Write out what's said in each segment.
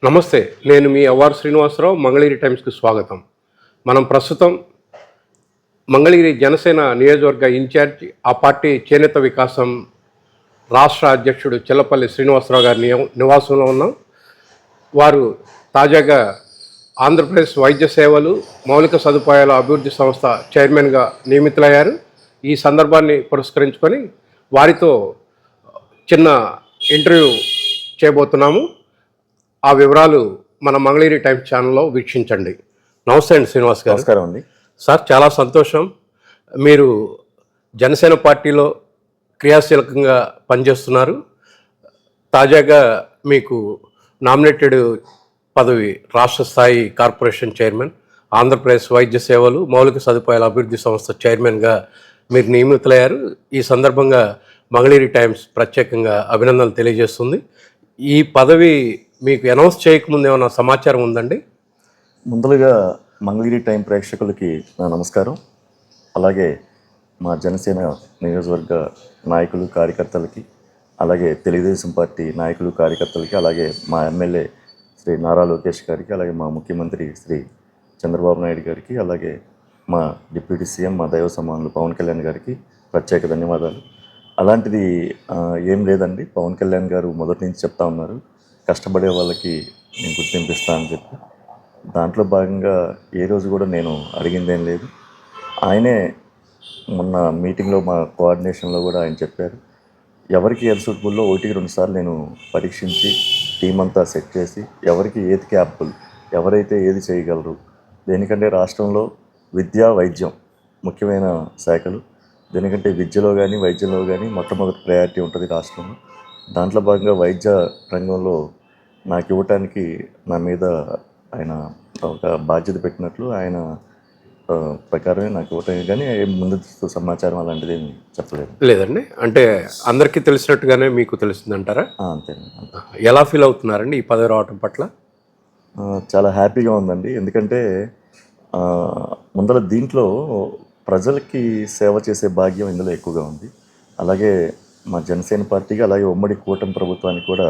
నమస్తే. నేను మీ అవ్వారు శ్రీనివాసరావు. మంగళగిరి టైమ్స్‌కి స్వాగతం. మనం ప్రస్తుతం మంగళగిరి జనసేన నియోజకవర్గ ఇన్ఛార్జ్, ఆ పార్టీ చేనేత వికాసం రాష్ట్ర అధ్యక్షుడు చెల్లపల్లి శ్రీనివాసరావు గారి నివాసంలో ఉన్నాం. వారు తాజాగా ఆంధ్రప్రదేశ్ వైద్య సేవలు, మౌలిక సదుపాయాల అభివృద్ధి సంస్థ చైర్మన్‌గా నియమితులయ్యారు. ఈ సందర్భాన్ని పురస్కరించుకొని వారితో చిన్న ఇంటర్వ్యూ చేయబోతున్నాము. ఆ వివరాలు మన మంగళగిరి టైమ్స్ ఛానల్లో వీక్షించండి. నమస్తే అండి శ్రీనివాస్ గారు. నమస్కారం అండి సార్, చాలా సంతోషం. మీరు జనసేన పార్టీలో క్రియాశీలకంగా పనిచేస్తున్నారు. తాజాగా మీకు నామినేటెడ్ పదవి రాష్ట్ర స్థాయి కార్పొరేషన్ చైర్మన్, ఆంధ్రప్రదేశ్ వైద్య సేవలు, మౌలిక సదుపాయాల అభివృద్ధి సంస్థ చైర్మన్గా మీరు నియమితులయ్యారు. ఈ సందర్భంగా మంగళగిరి టైమ్స్ ప్రత్యేకంగా అభినందనలు తెలియజేస్తుంది. ఈ పదవి మీకు అనౌన్స్ చేయకముందు ఏమైనా సమాచారం ఉందండి? ముందుగా మంగళగిరి టైం ప్రేక్షకులకి నా నమస్కారం. అలాగే మా జనసేన నియోజకవర్గ నాయకులు కార్యకర్తలకి, అలాగే తెలుగుదేశం పార్టీ నాయకులు కార్యకర్తలకి, అలాగే మా ఎమ్మెల్యే శ్రీ నారా లోకేష్ గారికి, అలాగే మా ముఖ్యమంత్రి శ్రీ చంద్రబాబు నాయుడు గారికి, అలాగే మా డిప్యూటీ సీఎం మా దైవ సమానులు పవన్ కళ్యాణ్ గారికి ప్రత్యేక ధన్యవాదాలు. అలాంటిది ఏం లేదండి. పవన్ కళ్యాణ్ గారు మొదటి నుంచి చెప్తా ఉన్నారు, కష్టపడే వాళ్ళకి నేను గుర్తింపు ఇస్తాను అని చెప్పి. దాంట్లో భాగంగా ఏ రోజు కూడా నేను అడిగిందేం లేదు. ఆయనే మొన్న మీటింగ్లో మా కోఆర్డినేషన్లో కూడా ఆయన చెప్పారు, ఎవరికి ఏది సూటబుల్లో 1-2 సార్లు నేను పరీక్షించి టీం అంతా సెట్ చేసి ఎవరికి ఏది క్యాపబుల్, ఎవరైతే ఏది చేయగలరు, దేనికంటే రాష్ట్రంలో విద్య వైద్యం ముఖ్యమైన శాఖలు, దేనికంటే విద్యలో కానీ వైద్యంలో కానీ మొట్టమొదటి ప్రయారిటీ ఉంటుంది రాష్ట్రంలో. దాంట్లో భాగంగా వైద్య రంగంలో నాకు ఇవ్వటానికి నా మీద ఆయన ఒక బాధ్యత పెట్టినట్లు ఆయన ప్రకారమే నాకు ఇవ్వటం, కానీ ముందు సమాచారం అలాంటిది ఏమి చెప్పలేదు. లేదండి, అంటే అందరికీ తెలిసినట్టుగానే మీకు తెలిసిందంటారా? అంతేనండి. ఎలా ఫీల్ అవుతున్నారండి ఈ పదవి రావటం పట్ల? చాలా హ్యాపీగా ఉందండి. ఎందుకంటే ముందర దీంట్లో ప్రజలకి సేవ చేసే భాగ్యం ఇందులో ఎక్కువగా ఉంది. అలాగే మా జనసేన పార్టీకి, అలాగే ఉమ్మడి కూటమి ప్రభుత్వానికి కూడా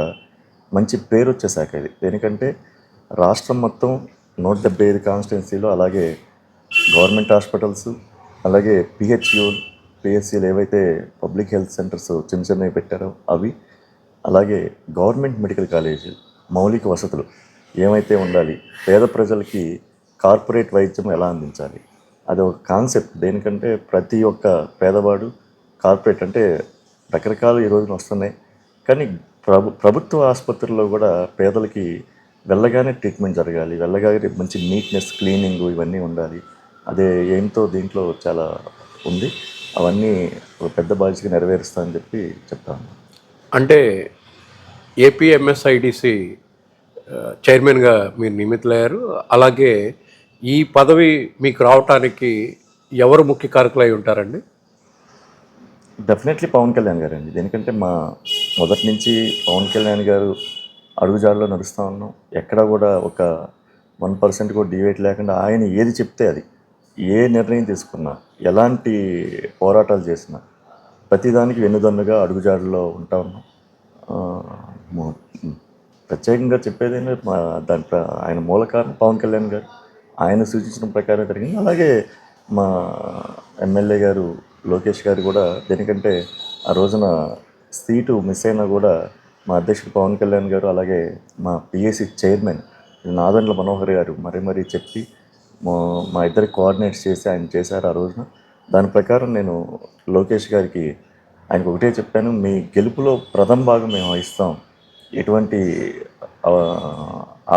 మంచి పేరు వచ్చే శాఖ ఇది. దేనికంటే రాష్ట్రం మొత్తం 175 కాన్స్టిట్యున్సీలు, అలాగే గవర్నమెంట్ హాస్పిటల్స్, అలాగే పిహెచ్సిలు ఏవైతే పబ్లిక్ హెల్త్ సెంటర్స్ చిన్న చిన్నవి పెట్టారో అవి, అలాగే గవర్నమెంట్ మెడికల్ కాలేజీ మౌలిక వసతులు ఏమైతే ఉండాలి, పేద ప్రజలకి కార్పొరేట్ వైద్యం ఎలా అందించాలి, అది ఒక కాన్సెప్ట్. దేనికంటే ప్రతి ఒక్క పేదవాడు కార్పొరేట్ అంటే రకరకాలు ఈ రోజున వస్తున్నాయి, కానీ ప్రభుత్వ ఆసుపత్రుల్లో కూడా పేదలకి వెళ్ళగానే ట్రీట్మెంట్ జరగాలి, వెళ్ళగానే మంచి నీట్నెస్, క్లీనింగ్ ఇవన్నీ ఉండాలి. అదే ఏంతో దీంట్లో చాలా ఉంది. అవన్నీ ఒక పెద్ద బాధ్యతగా నెరవేరుస్తానని చెప్పి చెప్తాను. అంటే ఏపీఎంఎస్ఐడిసి చైర్మన్గా మీరు నియమితులయ్యారు. అలాగే ఈ పదవి మీకు రావటానికి ఎవరు ముఖ్య కారకులు అయి ఉంటారండి? డెఫినెట్లీ పవన్ కళ్యాణ్ గారు అండి. ఎందుకంటే మా మొదటి నుంచి పవన్ కళ్యాణ్ గారు అడుగుజాడలో నడుస్తూ ఉన్నాం. ఎక్కడ కూడా ఒక 1% కూడా డివేట్ లేకుండా ఆయన ఏది చెప్తే అది, ఏ నిర్ణయం తీసుకున్నా, ఎలాంటి పోరాటాలు చేసినా ప్రతిదానికి వెన్నుదన్నుగా అడుగుజాడలో ఉంటా ఉన్నాం. ప్రత్యేకంగా చెప్పేదేంటే దాంట్లో ఆయన మూల కారణం పవన్ కళ్యాణ్ గారు. ఆయన సూచించిన ప్రకారం జరిగింది. అలాగే మా ఎమ్మెల్యే గారు లోకేష్ గారు కూడా, దేనికంటే ఆ రోజున సీటు మిస్ అయినా కూడా మా అధ్యక్షుడు పవన్ కళ్యాణ్ గారు, అలాగే మా పిఎస్సి చైర్మన్ నాదెండ్ల మనోహర్ గారు మరీ చెప్పి మా ఇద్దరి కోఆర్డినేట్స్ చేసి ఆయన చేశారు ఆ రోజున. దాని ప్రకారం నేను లోకేష్ గారికి ఆయనకు ఒకటే చెప్పాను, మీ గెలుపులో ప్రథమ భాగం మేము వహిస్తాం, ఎటువంటి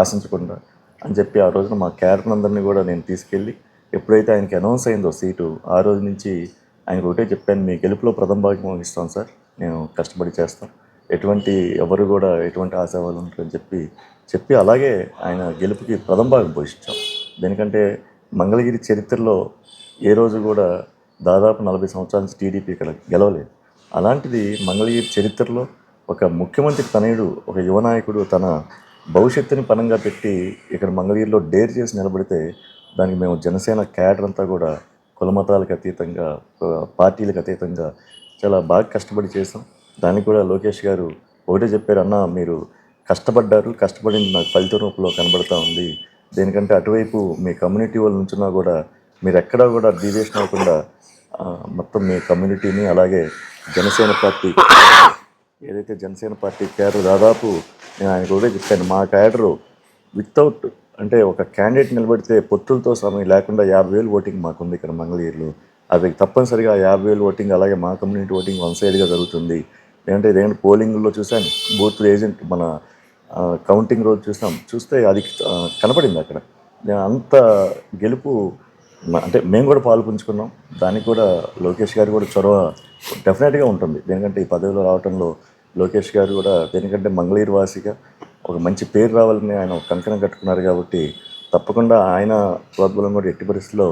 ఆశించకుండా అని చెప్పి ఆ రోజున మా క్యాడర్ అందరినీ కూడా నేను తీసుకెళ్ళి, ఎప్పుడైతే ఆయనకి అనౌన్స్ అయిందో సీటు, ఆ రోజు నుంచి ఆయనకు ఒకటే చెప్పాను, మీ గెలుపులో ప్రథమ భాగం వహిస్తాం సార్, నేను కష్టపడి చేస్తాం, ఎవరు కూడా ఎటువంటి ఆశావాళ్ళు ఉంటారని చెప్పి అలాగే ఆయన గెలుపుకి ప్రథమ భాగం పోషించాం. దేనికంటే మంగళగిరి చరిత్రలో ఏ రోజు కూడా దాదాపు 40 సంవత్సరాల నుంచి టీడీపీ ఇక్కడ గెలవలేదు. అలాంటిది మంగళగిరి చరిత్రలో ఒక ముఖ్యమంత్రి తనయుడు, ఒక యువ నాయకుడు తన భవిష్యత్తుని పనంగా పెట్టి ఇక్కడ మంగళగిరిలో డేర్ చేసి నిలబడితే, దానికి మేము జనసేన క్యాడర్ అంతా కూడా కులమతాలకు అతీతంగా, పార్టీలకు అతీతంగా చాలా బాగా కష్టపడి చేసాం. దానికి కూడా లోకేష్ గారు ఒకటే చెప్పారు, అన్న మీరు కష్టపడ్డారు, కష్టపడింది నాకు ఫలితం రూపంలో కనబడతా ఉంది. దేనికంటే అటువైపు మీ కమ్యూనిటీ వాళ్ళు నుంచున్నా కూడా మీరు ఎక్కడా కూడా డీవియేషన్ అవ్వకుండా మొత్తం మీ కమ్యూనిటీని అలాగే జనసేన పార్టీ ఏదైతే జనసేన పార్టీ క్యాడర్ దాదాపు నేను ఆయన కూడా చెప్పాను, మా క్యాడరు వితౌట్ అంటే ఒక క్యాండిడేట్ నిలబడితే పొత్తులతో సమయం లేకుండా 50,000 ఓటింగ్ మాకుంది ఇక్కడ మంగళగిరిలో. అది తప్పనిసరిగా 50,000 ఓటింగ్ అలాగే మా కమ్యూనిటీ ఓటింగ్ వన్ సైడ్గా జరుగుతుంది. లేదంటే ఇదేంటి పోలింగ్లో చూసాను, బూత్ ఏజెంట్ మన కౌంటింగ్ రోజు చూస్తే అది కనపడింది అక్కడ. అంత గెలుపు అంటే మేము కూడా పాలు పుంజుకున్నాం. దానికి కూడా లోకేష్ గారు కూడా చొరవ డెఫినెట్గా ఉంటుంది. దేనికంటే ఈ పదవిలో రావడంలో లోకేష్ గారు కూడా దేనికంటే మంగళగిరి వాసిగా ఒక మంచి పేరు రావాలని ఆయన ఒక కంకణం కట్టుకున్నారు కాబట్టి తప్పకుండా ఆయన ప్రోద్బలం కూడా ఎట్టి పరిస్థితుల్లో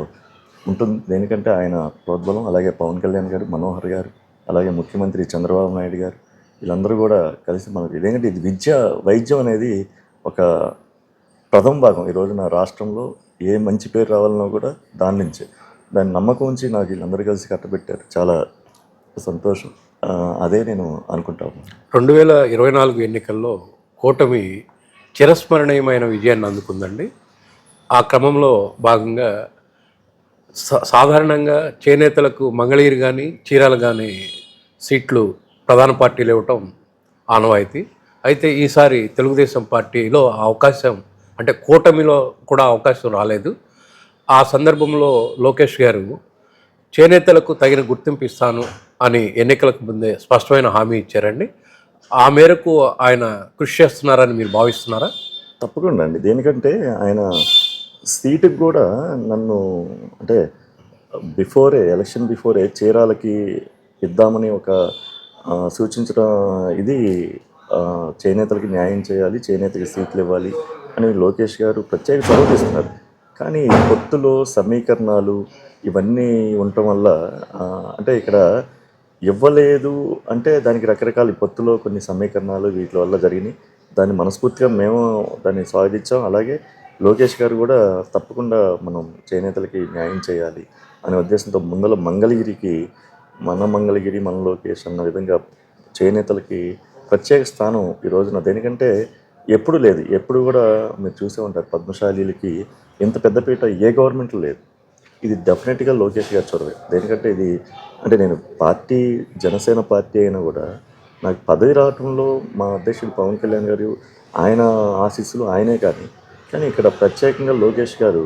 ఉంటుంది. దేనికంటే ఆయన ప్రోద్బలం అలాగే పవన్ కళ్యాణ్ గారు, మనోహర్ గారు, అలాగే ముఖ్యమంత్రి చంద్రబాబు నాయుడు గారు వీళ్ళందరూ కూడా కలిసి మనకి ఎందుకంటే ఇది వైద్యం అనేది ఒక ప్రథమ భాగం. ఈ రోజున రాష్ట్రంలో ఏ మంచి పేరు రావాలన్నా కూడా దాని నమ్మకం ఉంచి నాకు వీళ్ళందరూ కలిసి కట్టబెట్టారు. చాలా సంతోషం. అదే నేను అనుకుంటా ఉన్నాను. 2024 ఎన్నికల్లో కూటమి చిరస్మరణీయమైన విజయాన్ని అందుకుందండి. ఆ క్రమంలో భాగంగా సాధారణంగా చేనేతలకు మంగళగిరి కానీ చీరాల కానీ సీట్లు ప్రధాన పార్టీలు ఇవ్వటం ఆనవాయితీ. అయితే ఈసారి తెలుగుదేశం పార్టీలో అవకాశం అంటే కూటమిలో కూడా అవకాశం రాలేదు. ఆ సందర్భంలో లోకేష్ గారు చేనేతలకు తగిన గుర్తింపు ఇస్తాను అని ఎన్నికలకు ముందే స్పష్టమైన హామీ ఇచ్చారండి. ఆ మేరకు ఆయన కృషి చేస్తున్నారని మీరు భావిస్తున్నారా? తప్పకుండా అండి. దేనికంటే ఆయన సీటుకు కూడా నన్ను అంటే ఎలక్షన్ బిఫోరే చీరాలకి ఇద్దామని ఒక సూచించడం ఇది చేనేతలకి న్యాయం చేయాలి, చేనేతకి సీట్లు ఇవ్వాలి అని లోకేష్ గారు ప్రత్యేక చొరవ తీసుకున్నారు. కానీ పొత్తులో సమీకరణాలు ఇవన్నీ ఉండటం వల్ల అంటే ఇక్కడ ఇవ్వలేదు అంటే దానికి రకరకాల పొత్తులో కొన్ని సమీకరణాలు వీటి వల్ల జరిగినాయి. దాన్ని మనస్ఫూర్తిగా మేము దాన్ని స్వాగతించాం. అలాగే లోకేష్ గారు కూడా తప్పకుండా మనం చేనేతలకి న్యాయం చేయాలి అనే ఉద్దేశంతో ముందల మంగళగిరికి మన లోకేష్ అన్న విధంగా చేనేతలకి ప్రత్యేక స్థానం ఈ రోజున దేనికంటే ఎప్పుడు లేదు. ఎప్పుడు కూడా మీరు చూసే ఉంటారు పద్మశాలీలకి ఇంత పెద్దపీట ఏ గవర్నమెంట్లో లేదు. ఇది డెఫినెట్గా లోకేష్ గారి చొరవే. దేనికంటే ఇది అంటే నేను జనసేన పార్టీ అయినా కూడా నాకు పదవి రావడంలో మా అధ్యక్షుడు పవన్ కళ్యాణ్ గారు ఆయన ఆశీస్సులు ఆయనే కానీ ఇక్కడ ప్రత్యేకంగా లోకేష్ గారు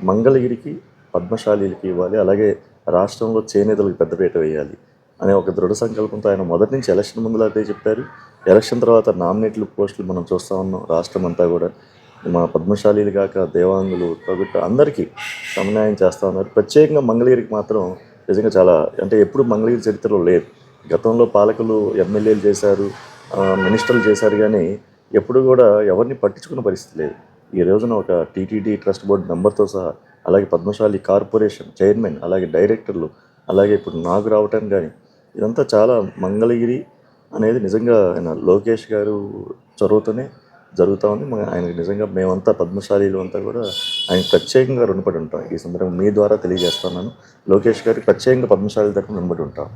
మంగళగిరికి పద్మశాలీలకి ఇవ్వాలి, అలాగే రాష్ట్రంలో చేనేతలకు పెద్దపీట వేయాలి అనే ఒక దృఢ సంకల్పంతో ఆయన మొదటి నుంచి ఎలక్షన్ ముందులా అదే చెప్పారు. ఎలక్షన్ తర్వాత నామినేట్లు పోస్టులు మనం చూస్తూ ఉన్నాం. రాష్ట్రం అంతా కూడా మా పద్మశాలీలు కాక దేవాంగులు ప్రభుత్వ అందరికీ సమన్వయం చేస్తూ ఉన్నారు. ప్రత్యేకంగా మంగళగిరికి మాత్రం నిజంగా చాలా అంటే ఎప్పుడు మంగళగిరి చరిత్రలో లేదు. గతంలో పాలకులు ఎమ్మెల్యేలు చేశారు, మినిస్టర్లు చేశారు, కానీ ఎప్పుడు కూడా ఎవరిని పట్టించుకున్న పరిస్థితి లేదు. ఈ రోజున ఒక టీటీడీ ట్రస్ట్ బోర్డు మెంబర్తో సహా అలాగే పద్మశాలి కార్పొరేషన్ చైర్మన్ అలాగే డైరెక్టర్లు అలాగే ఇప్పుడు నాకు రావటం కానీ ఇదంతా చాలా మంగళగిరి అనేది నిజంగా ఆయన లోకేష్ గారు చొరవతోనే జరుగుతూ ఉంది. ఆయనకి నిజంగా మేమంతా పద్మశాలీలు అంతా కూడా ఆయన ప్రత్యేకంగా రుణపడి ఉంటాం. ఈ సందర్భం మీ ద్వారా తెలియజేస్తున్నాను. లోకేష్ గారికి ప్రత్యేకంగా పద్మశాలి తరఫున రుణపడి ఉంటాం.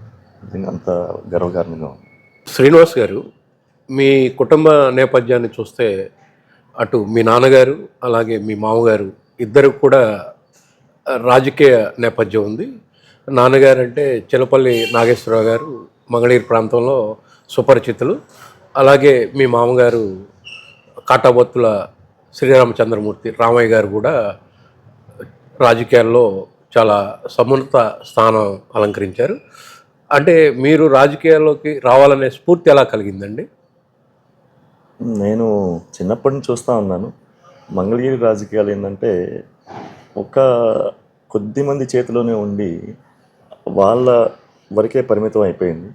నిజంగా అంత గర్వకారణంగా ఉంది. శ్రీనివాస్ గారు, మీ కుటుంబ నేపథ్యాన్ని చూస్తే అటు మీ నాన్నగారు అలాగే మీ మామగారు ఇద్దరు కూడా రాజకీయ నేపథ్యం ఉంది. నాన్నగారు అంటే చిలపల్లి నాగేశ్వరరావు గారు మంగళగిరి ప్రాంతంలో సుపరిచితులు. అలాగే మీ మామగారు కాటాబొత్తుల శ్రీరామచంద్రమూర్తి రామయ్య గారు కూడా రాజకీయాల్లో చాలా సమున్నత స్థానం అలంకరించారు. అంటే మీరు రాజకీయాల్లోకి రావాలనే స్ఫూర్తి ఎలా కలిగిందండి? నేను చిన్నప్పటి నుంచి చూస్తూ ఉన్నాను. మంగళగిరి రాజకీయాలు ఏంటంటే ఒక కొద్ది మంది చేతిలోనే ఉండి వాళ్ళ వరకే పరిమితం అయిపోయింది.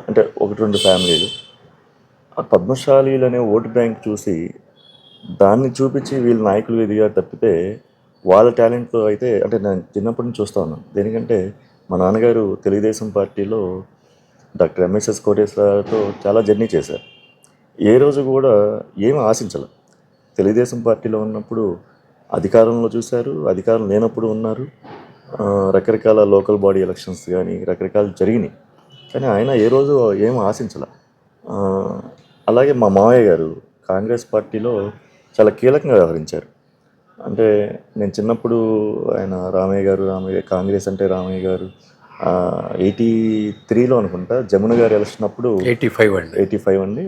అంటే 1-2 ఫ్యామిలీలు ఆ పద్మశాలీలు అనే ఓటు బ్యాంక్ చూసి దాన్ని చూపించి వీళ్ళ నాయకులు ఎదిగారు తప్పితే వాళ్ళ టాలెంట్తో అయితే అంటే నేను చిన్నప్పటి నుంచి చూస్తూ ఉన్నాను. దేనికంటే మా నాన్నగారు తెలుగుదేశం పార్టీలో డాక్టర్ ఎంఎస్ఎస్ కోటేశ్వరరావుతో చాలా జర్నీ చేశారు. ఏ రోజు కూడా ఏమీ ఆశించాలి. తెలుగుదేశం పార్టీలో ఉన్నప్పుడు అధికారంలో చూశారు, అధికారం లేనప్పుడు ఉన్నారు. రకరకాల లోకల్ బాడీ ఎలక్షన్స్ కానీ రకరకాలు జరిగినాయి. కానీ ఆయన ఏ రోజు ఏం ఆశించాల. అలాగే మా మామయ్య గారు కాంగ్రెస్ పార్టీలో చాలా కీలకంగా వ్యవహరించారు. అంటే నేను చిన్నప్పుడు ఆయన రామయ్య కాంగ్రెస్ అంటే రామయ్య గారు 83లో అనుకుంటా జమున గారు ఎలక్షన్ అప్పుడు 85 అండి. 85 అండి.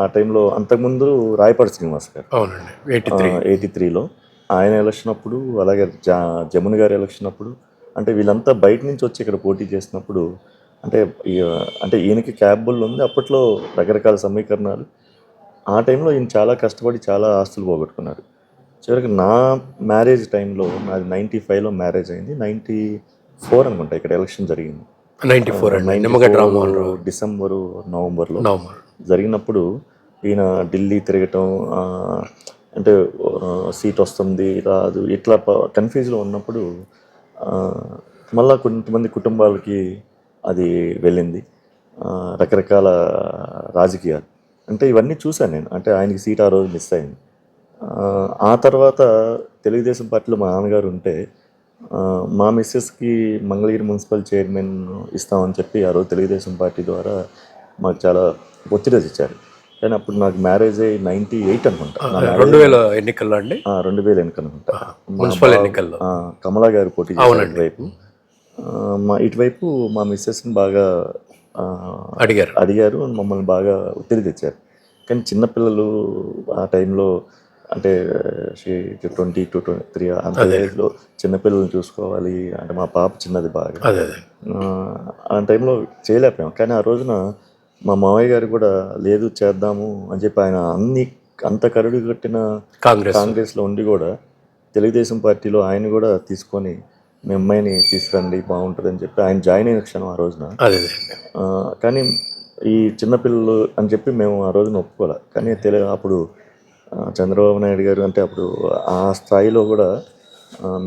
ఆ టైంలో అంతకుముందు రాయపాటి శ్రీనివాస్ గారు అవునండి. 83. 83లో ఆయన ఎలక్షన్ అప్పుడు, అలాగే జమున గారి ఎలక్షన్ అప్పుడు, అంటే వీళ్ళంతా బయట నుంచి వచ్చి ఇక్కడ పోటీ చేసినప్పుడు అంటే అంటే ఈయనకి క్యాపబుల్ ఉంది. అప్పట్లో రకరకాల సమీకరణాలు. ఆ టైంలో ఈయన చాలా కష్టపడి చాలా ఆస్తులు పోగొట్టుకున్నారు. చివరికి నా మ్యారేజ్ టైంలో, నాది 95లో మ్యారేజ్ అయింది. 94 అనుకుంటా ఇక్కడ ఎలక్షన్ జరిగింది. 94 అండి. నిమ్మగడ్డ రామ్మోహన్ రావు. డిసెంబరు నవంబర్లో నవంబర్. జరిగినప్పుడు ఈయన ఢిల్లీ తిరగటం, అంటే సీట్ వస్తుంది రాదు ఇట్లా కన్ఫ్యూజ్లో ఉన్నప్పుడు మళ్ళా కొంతమంది కుటుంబాలకి అది వెళ్ళింది. రకరకాల రాజకీయాలు అంటే ఇవన్నీ చూశాను నేను. అంటే ఆయనకి సీట్ ఆ రోజు మిస్ అయింది. ఆ తర్వాత తెలుగుదేశం పార్టీలో మా నాన్నగారు ఉంటే మా మిస్సెస్కి మంగళగిరి మున్సిపల్ చైర్మన్ ఇస్తామని చెప్పి ఆ రోజు తెలుగుదేశం పార్టీ ద్వారా మాకు చాలా ఒత్తిడి ఇచ్చారు. కానీ అప్పుడు నాకు మ్యారేజ్ అయ్యి 98 అనుకుంటా. 2000 ఎన్నికల్లో అండి. 2000 ఎన్నికలు అనుకుంటా. మున్సిపల్ ఎన్నికల్లో కమలా గారు పోటీ చేశారు ఇటువైపు. ఇటువైపు మా మిస్సెస్ని బాగా అడిగారు, మమ్మల్ని బాగా ఒత్తిడి తెచ్చారు. కానీ చిన్నపిల్లలు ఆ టైంలో అంటే 22-23 అంత ఏజ్లో చిన్నపిల్లల్ని చూసుకోవాలి అంటే మా పాప చిన్నది బాగా. ఆ టైంలో చేయలేకపోయాం. కానీ ఆ రోజున మా మామయ్య గారు కూడా లేదు చేద్దాము అని చెప్పి ఆయన అంత కరుడు కట్టిన కాంగ్రెస్లో ఉండి కూడా తెలుగుదేశం పార్టీలో ఆయన కూడా తీసుకొని మీ అమ్మాయిని తీసుకురండి బాగుంటుందని చెప్పి ఆయన జాయిన్ అయిన క్షణం ఆ రోజున. కానీ ఈ చిన్నపిల్లలు అని చెప్పి మేము ఆ రోజున ఒప్పుకోవాలి. కానీ అప్పుడు చంద్రబాబు నాయుడు గారు అంటే అప్పుడు ఆ స్థాయిలో కూడా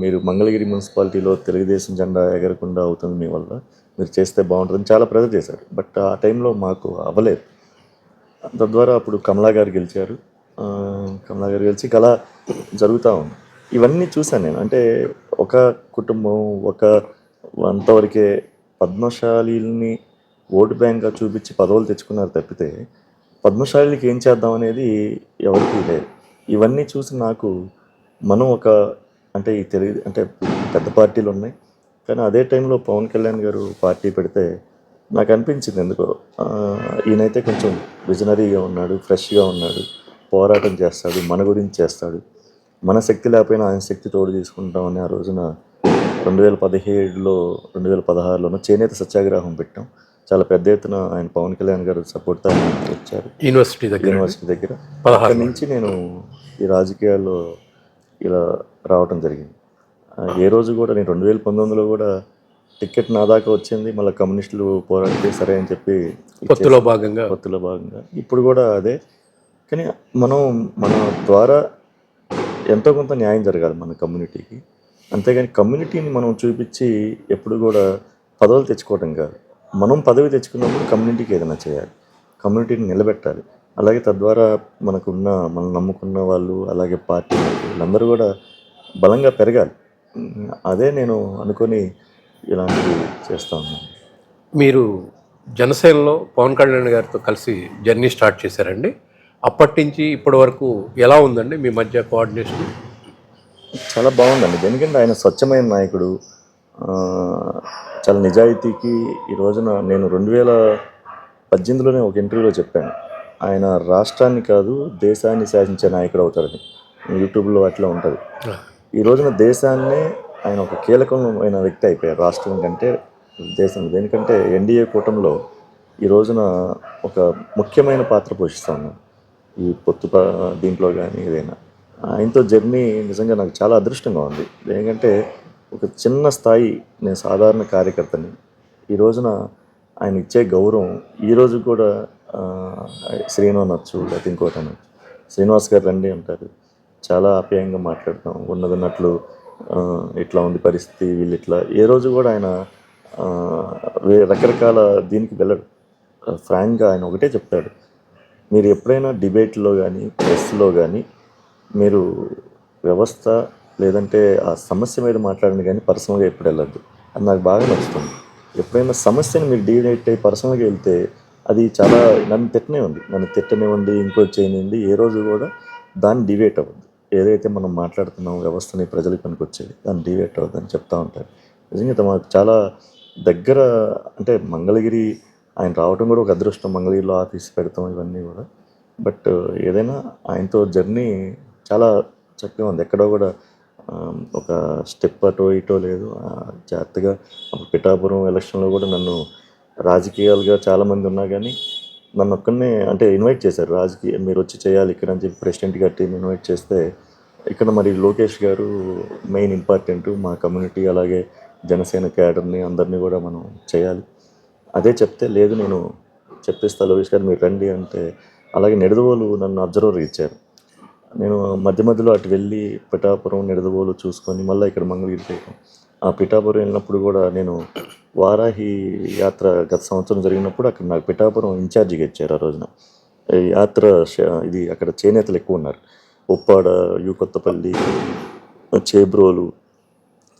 మీరు మంగళగిరి మున్సిపాలిటీలో తెలుగుదేశం జెండా ఎగరకుండా అవుతుంది మీ వల్ల, మీరు చేస్తే బాగుంటుందని చాలా ప్రెజర్ చేశారు. బట్ ఆ టైంలో మాకు అవ్వలేదు. తద్వారా అప్పుడు కమలా గారు గెలిచారు. కమలా గారు గెలిచి కళ జరుగుతూ ఉంది. ఇవన్నీ చూశాను నేను. అంటే ఒక కుటుంబం అంతవరకే పద్మశాలిని ఓటు బ్యాంక్గా చూపించి పదవులు తెచ్చుకున్నారు తప్పితే పద్మశాలికి ఏం చేద్దాం అనేది ఎవరికీ లేదు. ఇవన్నీ చూసి నాకు మనం అంటే ఈ అంటే పెద్ద పార్టీలు ఉన్నాయి, కానీ అదే టైంలో పవన్ కళ్యాణ్ గారు పార్టీ పెడితే నాకు అనిపించింది ఎందుకో ఈయనైతే కొంచెం విజనరీగా ఉన్నాడు, ఫ్రెష్గా ఉన్నాడు, పోరాటం చేస్తాడు, మన గురించి చేస్తాడు, మన శక్తి లేకపోయినా ఆయన శక్తి తోడు తీసుకుంటామని ఆ రోజున 2016లోనూ చేనేత సత్యాగ్రహం పెట్టాం. చాలా పెద్ద ఎత్తున ఆయన పవన్ కళ్యాణ్ గారు సపోర్ట్తో ఆయన వచ్చారు యూనివర్సిటీ దగ్గర. అక్కడి నుంచి నేను ఈ రాజకీయాల్లో ఇలా రావటం జరిగింది. ఏ రోజు కూడా నేను 2019లో కూడా టికెట్ నా దాకా వచ్చింది. మళ్ళీ కమ్యూనిస్టులు పోరాడితే సరే అని చెప్పి పొత్తులో భాగంగా ఇప్పుడు కూడా అదే. కానీ మన ద్వారా ఎంతో కొంత న్యాయం జరగాలి మన కమ్యూనిటీకి. అంతేగాని కమ్యూనిటీని మనం చూపించి ఎప్పుడు కూడా పదవులు తెచ్చుకోవటం కాదు. మనం పదవి తెచ్చుకున్నప్పుడు కమ్యూనిటీకి ఏదైనా చేయాలి, కమ్యూనిటీని నిలబెట్టాలి. అలాగే తద్వారా మనం నమ్ముకున్న వాళ్ళు అలాగే పార్టీ వీళ్ళందరూ కూడా బలంగా పెరగాలి. అదే నేను అనుకొని ఇలాంటివి చేస్తూ ఉన్నాను. మీరు జనసేనలో పవన్ కళ్యాణ్ గారితో కలిసి జర్నీ స్టార్ట్ చేశారండి. అప్పటి నుంచి ఇప్పటి వరకు ఎలా ఉందండి మీ మధ్య కోఆర్డినేషన్? చాలా బాగుందండి. ఎందుకంటే ఆయన స్వచ్ఛమైన నాయకుడు, చాలా నిజాయితీకి. ఈ రోజున నేను 2018లోనే ఒక ఇంటర్వ్యూలో చెప్పాను, ఆయన రాష్ట్రాన్ని కాదు దేశాన్ని శాసించే నాయకుడు అవుతారని. యూట్యూబ్లో అట్లా ఉంటుంది. ఈ రోజున దేశాన్నే ఆయన ఒక కీలకమైన వ్యక్తి అయిపోయారు రాష్ట్రం కంటే దేశం. దేనికంటే ఎన్డీఏ కూటమిలో ఈ రోజున ఒక ముఖ్యమైన పాత్ర పోషిస్తూ ఉన్నాను ఈ దీంట్లో కానీ ఏదైనా. ఆయనతో జర్నీ నిజంగా నాకు చాలా అదృష్టంగా ఉంది. ఎందుకంటే ఒక చిన్న స్థాయి, నేను సాధారణ కార్యకర్తని. ఈ రోజున ఆయన ఇచ్చే గౌరవం ఈరోజు కూడా శ్రీను అనొచ్చు, లేకపోతే ఇంకోటి అనొచ్చు, శ్రీనివాస్ గారు రండి అంటారు, చాలా ఆప్యాయంగా మాట్లాడతాం. ఉన్నట్లు ఇట్లా ఉంది పరిస్థితి, వీళ్ళు ఇట్లా. ఏ రోజు కూడా ఆయన రకరకాల దీనికి వెళ్ళడు. ఫ్రాంక్గా ఆయన ఒకటే చెప్తాడు, మీరు ఎప్పుడైనా డిబేట్లో కానీ ప్రెస్లో కానీ మీరు వ్యవస్థ లేదంటే ఆ సమస్య మీద మాట్లాడండి, కానీ పర్సనల్గా ఎప్పుడు వెళ్ళద్దు. అది నాకు బాగా నచ్చుతుంది. ఎప్పుడైనా సమస్యను మీరు డిబేట్ అయ్యి పర్సనల్గా వెళ్తే అది చాలా నన్ను తిట్టనివ్వండి, ఇంకోటి చేయనివ్వండి, ఏ రోజు కూడా దాన్ని డివేట్ అవ్వద్దు. ఏదైతే మనం మాట్లాడుతున్నాం వ్యవస్థని ప్రజలకు పనికొచ్చేది దాన్ని డివేట్ అవ్వద్దని చెప్తా ఉంటారు. నిజంగా మాకు చాలా దగ్గర, అంటే మంగళగిరి ఆయన రావడం కూడా ఒక అదృష్టం. మంగళగిరిలో ఆఫీస్ పెడతాం ఇవన్నీ కూడా. బట్ ఏదైనా ఆయనతో జర్నీ చాలా చక్కగా ఉంది. ఎక్కడో కూడా ఒక స్టెప్ అటో ఇటో లేదు. జాగ్రత్తగా అప్పుడు పిఠాపురం ఎలక్షన్లో కూడా నన్ను రాజకీయాలుగా చాలామంది ఉన్నా కానీ నన్ను ఒక్కనే అంటే ఇన్వైట్ చేశారు. మీరు వచ్చి చేయాలి ఇక్కడ అని చెప్పి ప్రెసిడెంట్ గారి టీం ఇన్వైట్ చేస్తే, ఇక్కడ మరి లోకేష్ గారు మెయిన్ ఇంపార్టెంట్ మా కమ్యూనిటీ, అలాగే జనసేన క్యాడర్ని అందరినీ కూడా మనం చేయాలి. అదే చెప్తే, లేదు నేను చెప్పిస్తా లోకేష్ గారు మీరు రండి అంటే, అలాగే నిడదవోలు నన్ను అబ్జర్వర్ ఇచ్చారు. నేను మధ్య మధ్యలో అటు వెళ్ళి పిఠాపురం నిడదవోలు చూసుకొని మళ్ళీ ఇక్కడ మంగళగిరి చేయటం. ఆ పిఠాపురం వెళ్ళినప్పుడు కూడా నేను వారాహి యాత్ర గత సంవత్సరం జరిగినప్పుడు అక్కడ నాకు పిఠాపురం ఇన్ఛార్జిగా ఇచ్చారు. ఆ రోజున ఈ యాత్ర ఇది అక్కడ చేనేతలు ఎక్కువ ఉన్నారు. ఉప్పాడ, కొత్తపల్లి, చేబ్రోలు,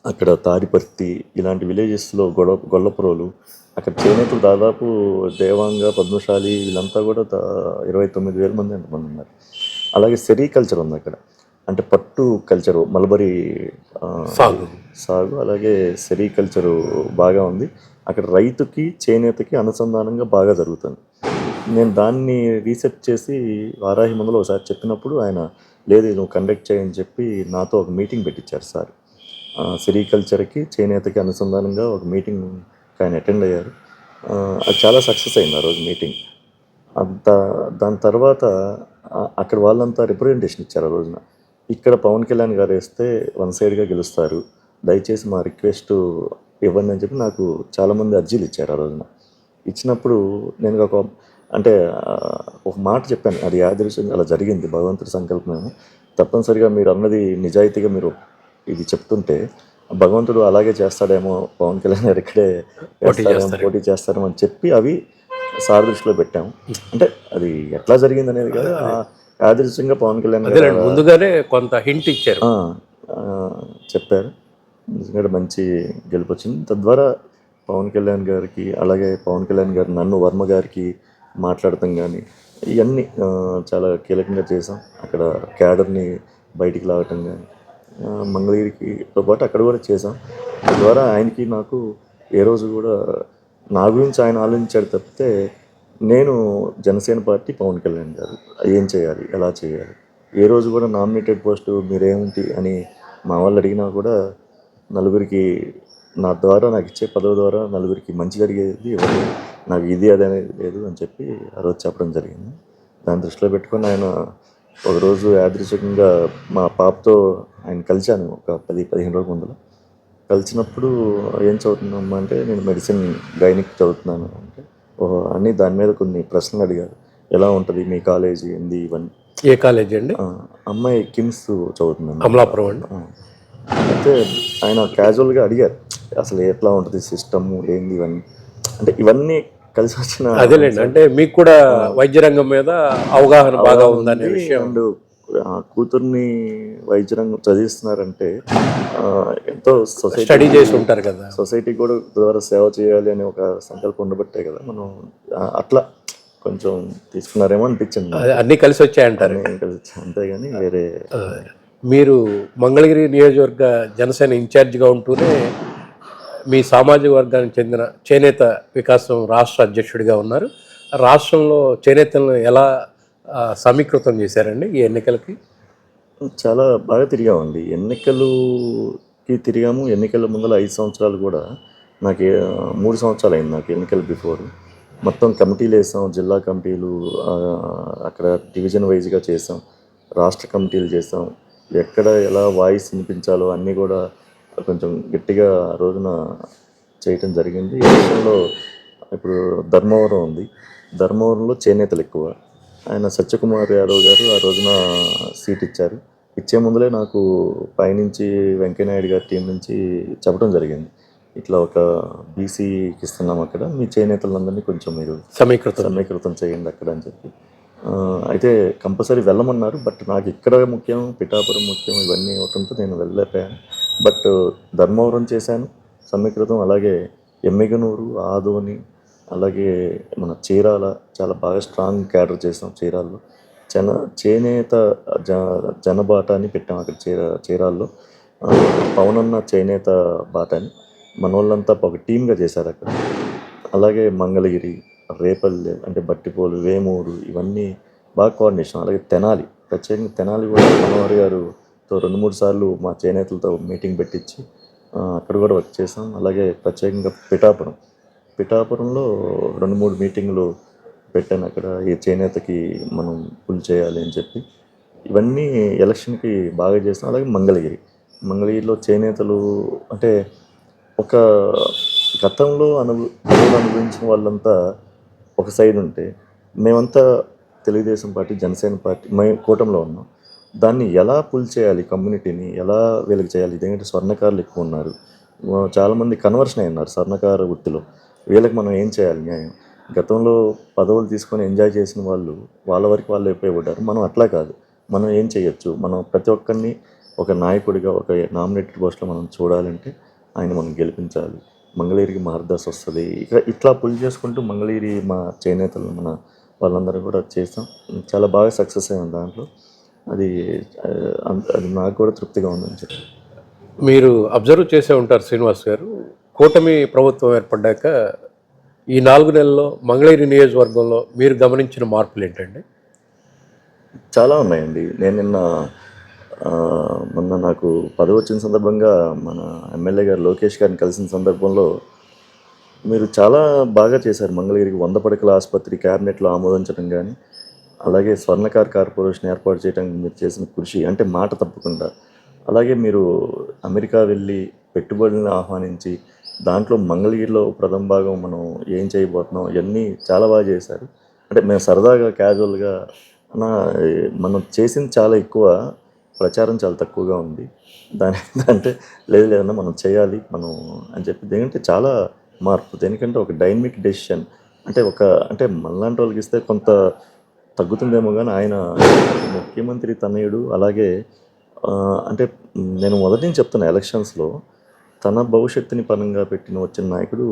అక్కడ తాడిపర్తి ఇలాంటి విలేజెస్లో గొల్లపురోలు, అక్కడ చేనేతలు దాదాపు దేవాంగ, పద్మశాలి వీళ్ళంతా కూడా 29,000 మంది ఎంతమంది ఉన్నారు. అలాగే సెరికల్చర్ ఉంది అక్కడ, అంటే పట్టు కల్చరు, మల్బరీ సాగు, అలాగే సెరికల్చరు బాగా ఉంది అక్కడ. రైతుకి చేనేతకి అనుసంధానంగా బాగా జరుగుతుంది. నేను దాన్ని రీసెర్చ్ చేసి వారాహి ముందులో ఒకసారి చెప్పినప్పుడు ఆయన లేదు నువ్వు కండక్ట్ చేయని చెప్పి నాతో ఒక మీటింగ్ పెట్టించారు సార్. సెరికల్చర్కి చేనేతకి అనుసంధానంగా ఒక మీటింగ్ ఆయన అటెండ్ అయ్యారు. అది చాలా సక్సెస్ అయింది ఆ రోజు మీటింగ్. దాని తర్వాత అక్కడ వాళ్ళంతా రిప్రజెంటేషన్ ఇచ్చారు ఆ రోజున. ఇక్కడ పవన్ కళ్యాణ్ గారు వేస్తే వన్ సైడ్గా గెలుస్తారు, దయచేసి మా రిక్వెస్ట్ ఇవ్వండి అని చెప్పి నాకు చాలామంది అర్జీలు ఇచ్చారు ఆ రోజున. ఇచ్చినప్పుడు నేను ఒక మాట చెప్పాను, అది యాదృశ్యంగా అలా జరిగింది, భగవంతుడి సంకల్పమేమో. తప్పనిసరిగా మీరు అన్నది నిజాయితీగా మీరు ఇది చెప్తుంటే భగవంతుడు అలాగే చేస్తాడేమో, పవన్ కళ్యాణ్ గారు ఇక్కడే పోటీ చేస్తారేమో అని చెప్పి అవి సార్ దృష్టిలో పెట్టాము. అంటే అది ఎట్లా జరిగింది అనేది కాదు, యాదృశ్యంగా పవన్ కళ్యాణ్ గారు ముందుగానే కొంత హింట్ ఇచ్చారు, చెప్పారు. నిజంగా మంచి గెలుపు వచ్చింది. తద్వారా పవన్ కళ్యాణ్ గారికి, అలాగే పవన్ కళ్యాణ్ గారు నన్ను వర్మ గారికి మాట్లాడటం కానీ ఇవన్నీ చాలా కీలకంగా చేసాం. అక్కడ క్యాడర్ని బయటికి లాగటం కానీ మంగళగిరికితో పాటు అక్కడ కూడా చేసాం. తద్వారా ఆయనకి నాకు ఏ రోజు కూడా నా గురించి ఆయన ఆలోచించాడు తప్పితే, నేను జనసేన పార్టీ, పవన్ కళ్యాణ్ గారు ఏం చేయాలి, ఎలా చేయాలి, ఏ రోజు కూడా నామినేటెడ్ పోస్టు మీరేమిటి అని మా వాళ్ళు అడిగినా కూడా నలుగురికి నా ద్వారా నాకు ఇచ్చే పదవి ద్వారా నలుగురికి మంచి జరిగేది ఎవరు, నాకు ఇది అది అనేది లేదు అని చెప్పి ఆ రోజు చెప్పడం జరిగింది. దాన్ని దృష్టిలో పెట్టుకొని ఆయన ఒకరోజు యాదృచ్ఛికంగా మా పాపతో ఆయన కలిశాను ఒక 10-15 రోజుల ముందు. కలిసినప్పుడు ఏం చదువుతున్నామ్మా అంటే, నేను మెడిసిన్ గైనిక్ చదువుతున్నాను అంటే, ఓహో అని దాని మీద కొన్ని ప్రశ్నలు అడిగారు. ఎలా ఉంటుంది మీ కాలేజీ ఏంది ఇవన్నీ. ఏ కాలేజీ అండి? అమ్మాయి కిమ్స్ చదువుతున్నాను, అమలాపురం అండి. అయితే ఆయన క్యాజువల్గా అడిగారు అసలు ఎట్లా ఉంటుంది సిస్టమ్ ఏంది ఇవన్నీ. అంటే ఇవన్నీ కలిసి వచ్చిన అదేలేండి, అంటే మీకు కూడా వైద్య రంగం మీద అవగాహన బాగా ఉందనే విషయం. అండ్ కూతుర్ని వైద్య రంగం చదివిస్తున్నారంటే ఎంతో స్టడీ చేసి ఉంటారు కదా, సొసైటీ కూడా ద్వారా సేవ చేయాలి అనే ఒక సంకల్పం ఉండబట్టే కదా మనం అట్లా కొంచెం తీసుకున్నారేమో అనిపించింది. అన్నీ కలిసి వచ్చాయంటారు. అంతేగాని వేరే. మీరు మంగళగిరి నియోజకవర్గ జనసేన ఇన్ఛార్జిగా ఉంటూనే మీ సామాజిక వర్గానికి చెందిన చేనేత వికాసం రాష్ట్ర అధ్యక్షుడిగా ఉన్నారు. రాష్ట్రంలో చేనేతలను ఎలా సమీకృతం చేశారండి ఈ ఎన్నికలకి? చాలా బాగా తిరిగామండి. ఎన్నికలకి తిరిగాము. ఎన్నికల ముందర 5 సంవత్సరాలు కూడా నాకు 3 సంవత్సరాలు అయింది నాకు ఎన్నికల బిఫోర్. మొత్తం కమిటీలు వేసాం, జిల్లా కమిటీలు, అక్కడ డివిజన్ వైజ్గా చేసాం, రాష్ట్ర కమిటీలు చేసాం. ఎక్కడ ఎలా వాయిస్ వినిపించాలో అన్నీ కూడా కొంచెం గట్టిగా ఆ రోజున చేయటం జరిగింది. ఈ విషయంలో ఇప్పుడు ధర్మవరం ఉంది, ధర్మవరంలో చేనేతలు ఎక్కువ. ఆయన సత్యకుమార్ యాదవ్ గారు ఆ రోజున సీట్ ఇచ్చారు. ఇచ్చే ముందులే నాకు పైనుంచి వెంకయ్యనాయుడు గారి టీం నుంచి చెప్పడం జరిగింది, ఇట్లా ఒక బీసీకి ఇస్తున్నాం అక్కడ, మీ చేనేతలందరినీ కొంచెం మీరు సమీకృతం చేయండి అక్కడ అని చెప్పి. అయితే కంపల్సరీ వెళ్ళమన్నారు. బట్ నాకు ఇక్కడ ముఖ్యం, పిఠాపురం ముఖ్యం, ఇవన్నీ అవటంతో నేను వెళ్ళలేకపోయాను. బట్ ధర్మవరం చేశాను సమీకృతం, అలాగే ఎమ్మిగనూరు, ఆదోని, అలాగే మన చీరాల చాలా బాగా స్ట్రాంగ్ క్యాడర్ చేసాం చీరాల్లో. జన చేనేత జ జనబాట అని పెట్టాం అక్కడ చీరాల్లో. పవన్ అన్న చేనేత బాట అని మనోళ్ళంతా ఒక టీమ్‌గా చేశారు అక్కడ. అలాగే మంగళగిరి, రేపల్లె అంటే బట్టిపోలు, వేమూరు ఇవన్నీ బాగా కోఆర్డినేషన్. అలాగే తెనాలి, ప్రత్యేకంగా తెనాలి కూడా మనోహర్ గారుతో 2, 3 సార్లు మా చేనేతలతో మీటింగ్ పెట్టించి అక్కడ కూడా వర్క్ చేసాం. అలాగే ప్రత్యేకంగా పిఠాపురంలో 2, 3 మీటింగ్లు పెట్టాను అక్కడ. ఈ చేనేతకి మనం పుల్ చేయాలి అని చెప్పి ఇవన్నీ ఎలక్షన్కి బాగా చేసాం. అలాగే మంగళగిరిలో చేనేతలు అంటే ఒక గతంలో పదవులు అనుభవించిన వాళ్ళంతా ఒక సైడ్ ఉంటే, మేమంతా తెలుగుదేశం పార్టీ, జనసేన పార్టీ మేము కూటమిలో ఉన్నాం. దాన్ని ఎలా పుల్ చేయాలి, కమ్యూనిటీని ఎలా వీళ్ళకి చేయాలి? ఇదేంటంటే స్వర్ణకారులు ఎక్కువ ఉన్నారు, చాలామంది కన్వర్షన్ అయి ఉన్నారు స్వర్ణకార వృత్తిలో. వీళ్ళకి మనం ఏం చేయాలి న్యాయం? గతంలో పదవులు తీసుకొని ఎంజాయ్ చేసిన వాళ్ళు వాళ్ళ వరకు వాళ్ళు ఉపయోగపడ్డారు. మనం అట్లా కాదు. మనం ఏం చేయొచ్చు? మనం ప్రతి ఒక్కరిని ఒక నాయకుడిగా ఒక నామినేటెడ్ పోస్ట్లో మనం చూడాలంటే ఆయన మనం గెలిపించాలి. మంగళగిరికి మహర్దశ వస్తుంది. ఇట్లా పుల్ చేసుకుంటూ మంగళగిరి మా చేనేతలు మన వాళ్ళందరూ కూడా చేస్తాం. చాలా బాగా సక్సెస్ అయ్యాం దాంట్లో. అది అది నాకు కూడా తృప్తిగా ఉందని చెప్పి. మీరు అబ్జర్వ్ చేసే ఉంటారు శ్రీనివాస్ గారు, కూటమి ప్రభుత్వం ఏర్పడ్డాక ఈ 4 నెలల్లో మంగళగిరి నియోజకవర్గంలో మీరు గమనించిన మార్పులు ఏంటండి? చాలా ఉన్నాయండి. నేను మొన్న నాకు పదవి వచ్చిన సందర్భంగా మన ఎమ్మెల్యే గారు లోకేష్ గారిని కలిసిన సందర్భంలో మీరు చాలా బాగా చేశారు. మంగళగిరికి 100 పడకల ఆసుపత్రి క్యాబినెట్లో ఆమోదించడం కానీ, అలాగే స్వర్ణకార్ కార్పొరేషన్ ఏర్పాటు చేయడానికి మీరు చేసిన కృషి అంటే మాట తప్పకుండా. అలాగే మీరు అమెరికా వెళ్ళి పెట్టుబడులను ఆహ్వానించి దాంట్లో మంగళగిరిలో ప్రథమ భాగం మనం ఏం చేయబోతున్నాం ఇవన్నీ చాలా బాగా చేశారు. అంటే మేము సరదాగా క్యాజువల్గా అన్నా మనం చేసింది చాలా ఎక్కువ, ప్రచారం చాలా తక్కువగా ఉంది. దాని అంటే లేదన్నా మనం చేయాలి మనం అని చెప్పి దేనికంటే చాలా మార్పు. దేనికంటే ఒక డైనమిక్ డెసిషన్ అంటే మనలాంటి వాళ్ళకి ఇస్తే కొంత తగ్గుతుందేమో కానీ ఆయన ముఖ్యమంత్రి తనయుడు. అలాగే అంటే నేను మొదటి నుంచి చెప్తున్నా ఎలక్షన్స్లో తన భవిష్యత్తుని పనంగా పెట్టిన వచ్చిన నాయకుడు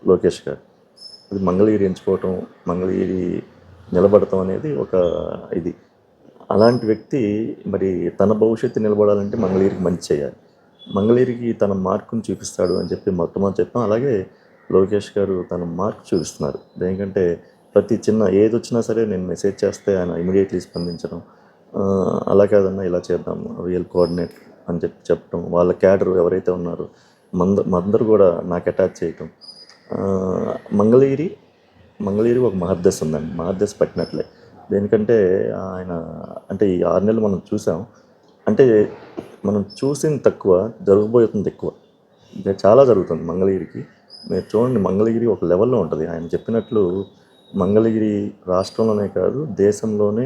లోకేష్ గారు. అది మంగళగిరి ఎంచుకోవటం, మంగళగిరి నిలబడటం అనేది ఒక ఇది. అలాంటి వ్యక్తి మరి తన భవిష్యత్తు నిలబడాలంటే మంగళగిరికి మంచి చేయాలి, మంగళగిరికి తన మార్కుని చూపిస్తాడు అని చెప్పి మొట్టమొదటి చెప్పాం. అలాగే లోకేష్ గారు తన మార్క్ చూపిస్తున్నారు. దేనికంటే ప్రతి చిన్న ఏది వచ్చినా సరే నేను మెసేజ్ చేస్తే ఆయన ఇమీడియట్లీ స్పందించడం, అలా కాదన్నా ఇలా చేద్దాం రియల్ కోఆర్డినేట్ అని చెప్పడం, వాళ్ళ క్యాడర్ ఎవరైతే ఉన్నారో మందరు కూడా నాకు అటాచ్ చేయటం. మంగళగిరి ఒక మహర్దశ ఉందండి, మహర్దశ పట్టినట్లే. దేనికంటే ఆయన అంటే ఈ 6 నెలలు మనం చూసాం. అంటే మనం చూసింది తక్కువ, జరగబోతుంది ఎక్కువ. ఇంకా చాలా జరుగుతుంది మంగళగిరికి. మీరు చూడండి, మంగళగిరి ఒక లెవెల్లో ఉంటుంది. ఆయన చెప్పినట్లు మంగళగిరి రాష్ట్రంలోనే కాదు దేశంలోనే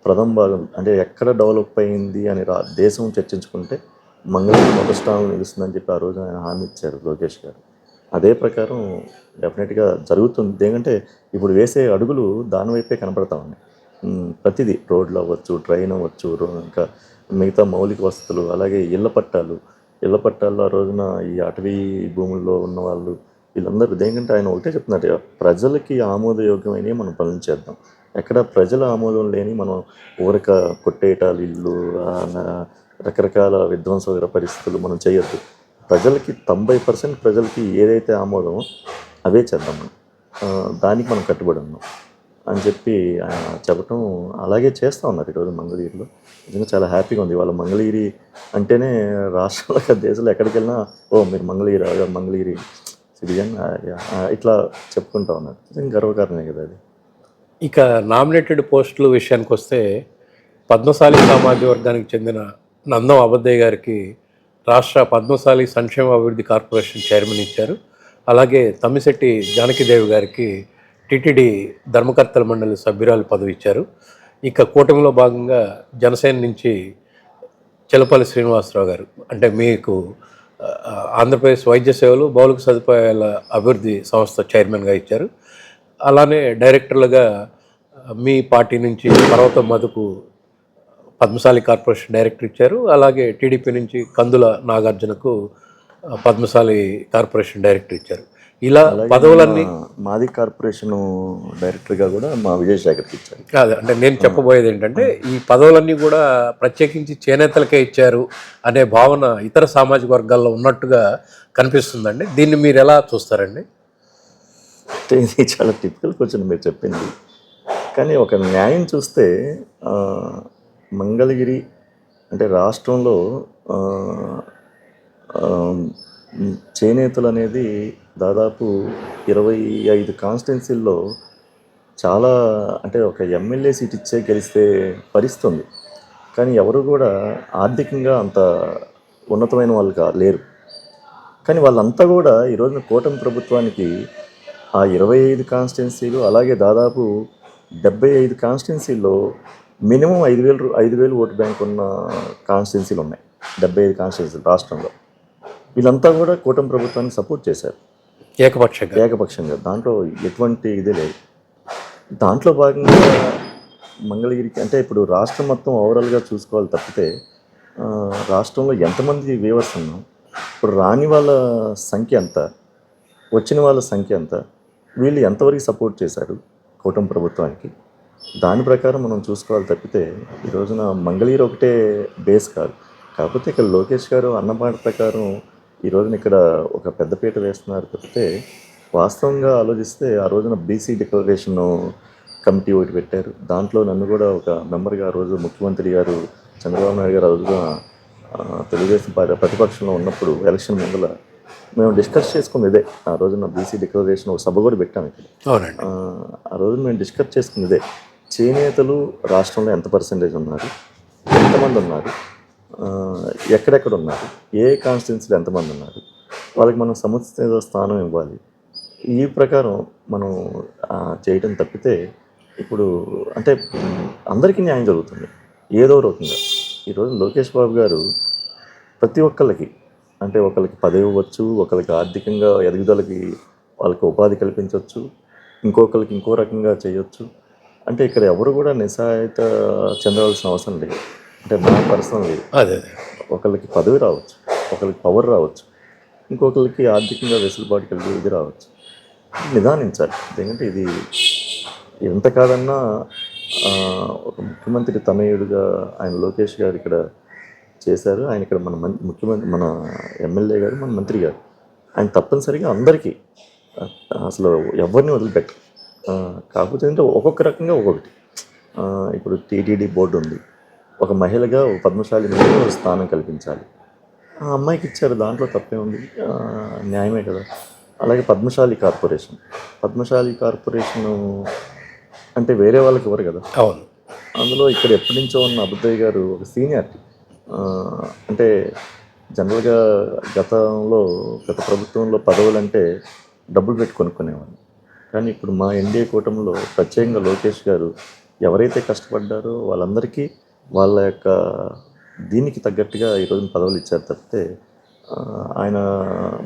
ప్రథమ భాగం అంటే ఎక్కడ డెవలప్ అయింది అని దేశం చర్చించుకుంటే మంగళగిరి మొదటి స్థానంలో నిలుస్తుందని చెప్పి ఆ రోజు ఆయన హామీ ఇచ్చారు లోకేష్ గారు. అదే ప్రకారం డెఫినెట్గా జరుగుతుంది. ఎందుకంటే ఇప్పుడు వేసే అడుగులు దాని వైపే కనపడతా ఉన్నాయి. ప్రతిదీ రోడ్లు అవ్వచ్చు, ట్రైన్ అవ్వచ్చు, ఇంకా మిగతా మౌలిక వసతులు, అలాగే ఇళ్ల పట్టాల్లో ఆ రోజున ఈ అటవీ భూముల్లో ఉన్న వాళ్ళు వీళ్ళందరూ దేనికంటే ఆయన ఒకటే చెప్తున్నారు, ప్రజలకి ఆమోదయోగ్యమైనవి మనం పనులు చేద్దాం. ఎక్కడ ప్రజల ఆమోదం లేని మనం ఊరక కొట్టేయటాలు, ఇల్లు రకరకాల విధ్వంసకర పరిస్థితులు మనం చేయొద్దు. ప్రజలకి 90% ప్రజలకి ఏదైతే ఆమోదమో అవే చేద్దాం మనం, దానికి మనం కట్టుబడి ఉన్నాం అని చెప్పి ఆయన చెప్పటం. అలాగే చేస్తూ ఉన్నారు ఈరోజు మంగళగిరిలో. నిజంగా చాలా హ్యాపీగా ఉంది. వాళ్ళ మంగళగిరి అంటేనే రాష్ట్రంలో దేశంలో ఎక్కడికి వెళ్ళినా మీరు మంగళగిరి సిటిజన్ ఇట్లా చెప్పుకుంటూ ఉన్నారు. నిజంగా గర్వకారణమే కదా అది. ఇక నామినేటెడ్ పోస్టుల విషయానికి వస్తే పద్మశాలి సామాజిక వర్గానికి చెందిన నందం అబద్దయ్య గారికి రాష్ట్ర పద్మశాలి సంక్షేమ అభివృద్ధి కార్పొరేషన్ చైర్మన్ ఇచ్చారు. అలాగే తమ్మిశెట్టి జానకిదేవి గారికి టిటిడి ధర్మకర్తల మండలి సభ్యురాలు పదవి ఇచ్చారు. ఇక కూటమిలో భాగంగా జనసేన నుంచి చెలపల్లి శ్రీనివాసరావు గారు అంటే మీకు ఆంధ్రప్రదేశ్ వైద్య సేవలు మౌలిక సదుపాయాల అభివృద్ధి సంస్థ చైర్మన్గా ఇచ్చారు. అలానే డైరెక్టర్లుగా మీ పార్టీ నుంచి పర్వతం మధుకు పద్మశాలి కార్పొరేషన్ డైరెక్టర్ ఇచ్చారు. అలాగే టీడీపీ నుంచి కందుల నాగార్జునకు పద్మశాలి కార్పొరేషన్ డైరెక్టర్ ఇచ్చారు. ఇలా పదవులన్నీ మాది కార్పొరేషన్ డైరెక్టర్గా కూడా మా విజయశేఖర్కి ఇచ్చారు. కాదు అంటే నేను చెప్పబోయేది ఏంటంటే ఈ పదవులన్నీ కూడా ప్రత్యేకించి చేనేతలకే ఇచ్చారు అనే భావన ఇతర సామాజిక వర్గాల్లో ఉన్నట్టుగా కనిపిస్తుందండి. దీన్ని మీరు ఎలా చూస్తారండి? అంటే ఇది చాలా టిపికల్ క్వశ్చన్ మీరు చెప్పింది. కానీ ఒక న్యాయం చూస్తే ఆ, మంగళగిరి అంటే రాష్ట్రంలో ఆ, ఆ, చేనేతలు అనేది దాదాపు 25 కాన్స్టిట్యున్సీల్లో చాలా అంటే ఒక ఎమ్మెల్యే సీట్ ఇచ్చే గెలిస్తే పరిస్థితి ఉంది. కానీ ఎవరు కూడా ఆర్థికంగా అంత ఉన్నతమైన వాళ్ళు లేరు. కానీ వాళ్ళంతా కూడా ఈ రోజున కూటమి ప్రభుత్వానికి ఆ 25 కాన్స్టిట్యున్సీలు అలాగే దాదాపు 75 కాన్స్టిట్యున్సీల్లో మినిమం 5,000 ఓటు బ్యాంక్ ఉన్న కాన్స్టిట్యున్సీలు ఉన్నాయి. 75 కాన్స్టిట్యున్సీలు రాష్ట్రంలో. వీళ్ళంతా కూడా కూటమి ప్రభుత్వానికి సపోర్ట్ చేశారు ఏకపక్షంగా. దాంట్లో ఎటువంటి ఇదే లేదు. దాంట్లో భాగంగా మంగళగిరికి అంటే ఇప్పుడు రాష్ట్రం మొత్తం ఓవరాల్గా చూసుకోవాలి తప్పితే రాష్ట్రంలో ఎంతమంది వీవర్స్ ఉన్నాం, ఇప్పుడు రాని వాళ్ళ సంఖ్య ఎంత, వచ్చిన వాళ్ళ సంఖ్య ఎంత, వీళ్ళు ఎంతవరకు సపోర్ట్ చేశారు కూటమి ప్రభుత్వానికి, దాని ప్రకారం మనం చూసుకోవాలి తప్పితే ఈ రోజున మంగళగిరి ఒకటే బేస్ కాదు. కాకపోతే ఇక్కడ లోకేష్ గారు అన్నమాట ప్రకారం ఈ రోజున ఇక్కడ ఒక పెద్దపీట వేస్తున్నారు తప్పితే వాస్తవంగా ఆలోచిస్తే ఆ రోజున బీసీ డిక్లరేషన్ కమిటీ ఒకటి పెట్టారు. దాంట్లో నన్ను కూడా ఒక మెంబర్గా ఆ రోజు ముఖ్యమంత్రి గారు చంద్రబాబు నాయుడు గారు ఆ రోజున తెలుగుదేశం పార్టీ ప్రతిపక్షంలో ఉన్నప్పుడు ఎలక్షన్ ముందర మేము డిస్కస్ చేసుకుంది ఇదే. ఆ రోజున బీసీ డిక్లరేషన్ ఒక సభ కూడా పెట్టాము ఇక్కడ. ఆ రోజు మేము డిస్కస్ చేసుకుంది ఇదే. చేనేతలు రాష్ట్రంలో ఎంత పర్సెంటేజ్ ఉన్నారు, ఎంతమంది ఉన్నారు, ఎక్కడెక్కడ ఉన్నారు, ఏ కాన్స్టిట్యున్సీలో ఎంతమంది ఉన్నారు, వాళ్ళకి మనం సముచిత స్థానం ఇవ్వాలి. ఈ ప్రకారం మనం చేయటం తప్పితే ఇప్పుడు అంటే అందరికీ న్యాయం జరుగుతుంది ఏదో రకంగా. ఈరోజు లోకేష్ బాబు గారు ప్రతి ఒక్కళ్ళకి అంటే ఒకరికి పదవి ఇవ్వచ్చు, ఒకరికి ఆర్థికంగా ఎదుగుదలకి వాళ్ళకి ఉపాధి కల్పించవచ్చు, ఇంకొకరికి ఇంకో రకంగా చేయొచ్చు. అంటే ఇక్కడ ఎవరు కూడా నిస్సహాయత చెందవలసిన అవసరం లేదు. అంటే మన పర్సనల్ లేదు. ఒకరికి పదవి రావచ్చు, ఒకరికి పవర్ రావచ్చు, ఇంకొకరికి ఆర్థికంగా వెసులుబాటు కలిగే ఇది రావచ్చు. నిదానించాలి. ఎందుకంటే ఇది ఎంత కాదన్నా ఒక ముఖ్యమంత్రి తనయుడుగా ఆయన లోకేష్ గారు ఇక్కడ చేశారు. ఆయన ఇక్కడ మన ముఖ్యమంత్రి, మన ఎమ్మెల్యే గారు, మన మంత్రి గారు, ఆయన తప్పనిసరిగా అందరికీ అసలు ఎవరిని వదిలిపెట్టరు. కాకపోతే అంటే ఒక్కొక్క రకంగా ఒక్కొక్కటి. ఇప్పుడు టీటీడీ బోర్డు ఉంది, ఒక మహిళగా ఒక పద్మశాలి స్థానం కల్పించాలి. ఆ అమ్మాయికి ఇచ్చారు, దాంట్లో తప్పే ఉంది, న్యాయమే కదా. అలాగే పద్మశాలి కార్పొరేషన్ అంటే వేరే వాళ్ళకి ఇవ్వరు కదా. అవును. అందులో ఇక్కడ ఎప్పటి నుంచో ఉన్న అబుద్దయ్య గారు ఒక సీనియారిటీ. అంటే జనరల్గా గత ప్రభుత్వంలో పదవులంటే డబ్బులు పెట్టి కొనుక్కునేవాళ్ళు. కానీ ఇప్పుడు మా ఎన్డీఏ కూటమిలో ప్రత్యేకంగా లోకేష్ గారు ఎవరైతే కష్టపడ్డారో వాళ్ళందరికీ వాళ్ళ యొక్క దీనికి తగ్గట్టుగా ఈరోజు పదవులు ఇచ్చారు తప్పితే ఆయన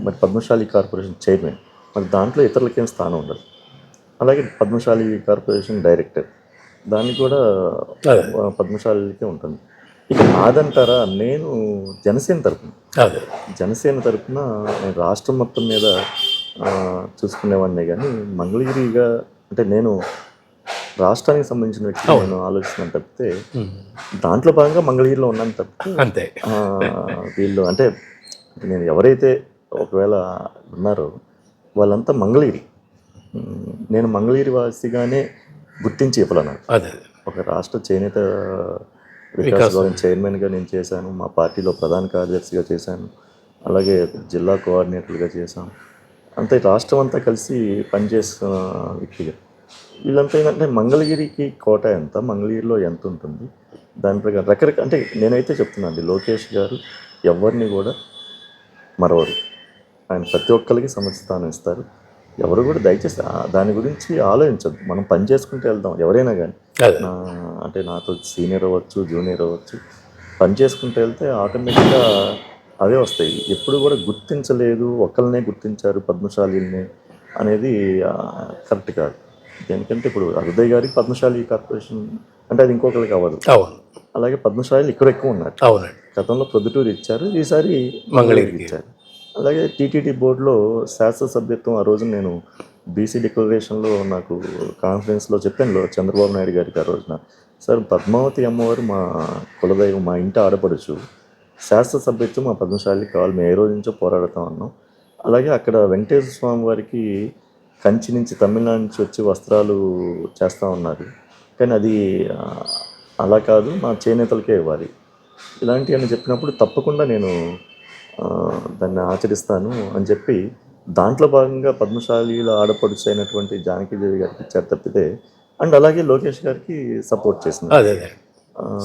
మరి పద్మశాలి కార్పొరేషన్ చైర్మన్, మరి దాంట్లో ఇతరులకేం స్థానం ఉండదు. అలాగే పద్మశాలి కార్పొరేషన్ డైరెక్టర్, దానికి కూడా పద్మశాలికే ఉంటుంది. ఇక నాదంటారా, నేను జనసేన తరపున నేను రాష్ట్రం మొత్తం మీద చూసుకునేవాడినే. కానీ మంగళగిరిగా అంటే నేను రాష్ట్రానికి సంబంధించిన వ్యక్తి నేను ఆలోచిస్తున్నాను తప్పితే దాంట్లో భాగంగా మంగళగిరిలో ఉన్నాను తప్పితే అంతే. వీళ్ళు అంటే నేను ఎవరైతే ఒకవేళ ఉన్నారో వాళ్ళంతా మంగళగిరి. నేను మంగళగిరి వాసిగానే గుర్తించి ఇవ్వాలన్నాను. ఒక రాష్ట్ర చేనేత వికాస్ భవన్ చైర్మన్గా నేను చేశాను, మా పార్టీలో ప్రధాన కార్యదర్శిగా చేశాను, అలాగే జిల్లా కోఆర్డినేటర్గా చేశాను. అంతే రాష్ట్రం అంతా కలిసి పనిచేస్తున్న వ్యక్తిగా. వీళ్ళంతా ఏంటంటే మంగళగిరికి కోట ఎంత, మంగళగిరిలో ఎంత ఉంటుంది దాని ప్రకారం రకరకాల అంటే నేనైతే చెప్తున్నాను, లోకేష్ గారు ఎవరిని కూడా మరవరు. ఆయన ప్రతి ఒక్కరికి సముచితానం ఇస్తారు. ఎవరు కూడా దయచేసి దాని గురించి ఆలోచించద్దు. మనం పని చేసుకుంటూ వెళ్దాం ఎవరైనా కానీ. అంటే నాతో సీనియర్ అవ్వచ్చు, జూనియర్ అవ్వచ్చు, పని చేసుకుంటూ వెళ్తే ఆటోమేటిక్గా అవే వస్తాయి. ఎప్పుడు కూడా గుర్తించలేదు, ఒకళ్ళనే గుర్తించారు పద్మశాలిని అనేది కరెక్ట్ కాదు. ఎందుకంటే ఇప్పుడు అరుదయ్ గారికి పద్మశాలి కార్పొరేషన్ అంటే అది ఇంకొకరికి అవ్వదు. అలాగే పద్మశాలి ఇక్కడ ఎక్కువ ఉన్నారు. గతంలో ప్రొద్దుటూరు ఇచ్చారు, ఈసారి మంగళగిరికి ఇచ్చారు. అలాగే టీటీడీ బోర్డులో శాసనసభ్యత్వం ఆ రోజు నేను బీసీ డిక్లరేషన్లో నాకు కాన్ఫరెన్స్లో చెప్పాను చంద్రబాబు నాయుడు గారికి ఆ రోజున, సార్ పద్మావతి అమ్మవారు మా కులదైవం, మా ఇంటి ఆడపడుచు, శాసనసభ్యత్వం మా పద్మశాలికి కావాలి, మేము ఏ రోజు నుంచో పోరాడుతాం అన్నాం. అలాగే అక్కడ వెంకటేశ్వర స్వామి వారికి కంచి నుంచి తమిళనాడు నుంచి వచ్చి వస్త్రాలు చేస్తూ ఉన్నారు, కానీ అది అలా కాదు, మా చేనేతలకే ఇవ్వాలి, ఇలాంటివన్నీ చెప్పినప్పుడు తప్పకుండా నేను దాన్ని ఆచరిస్తాను అని చెప్పి దాంట్లో భాగంగా పద్మశాలిలో ఆడపడుచు అయినటువంటి జానకీదేవి గారికి ఇచ్చారు తప్పితే, అండ్ అలాగే లోకేష్ గారికి సపోర్ట్ చేసిన అదే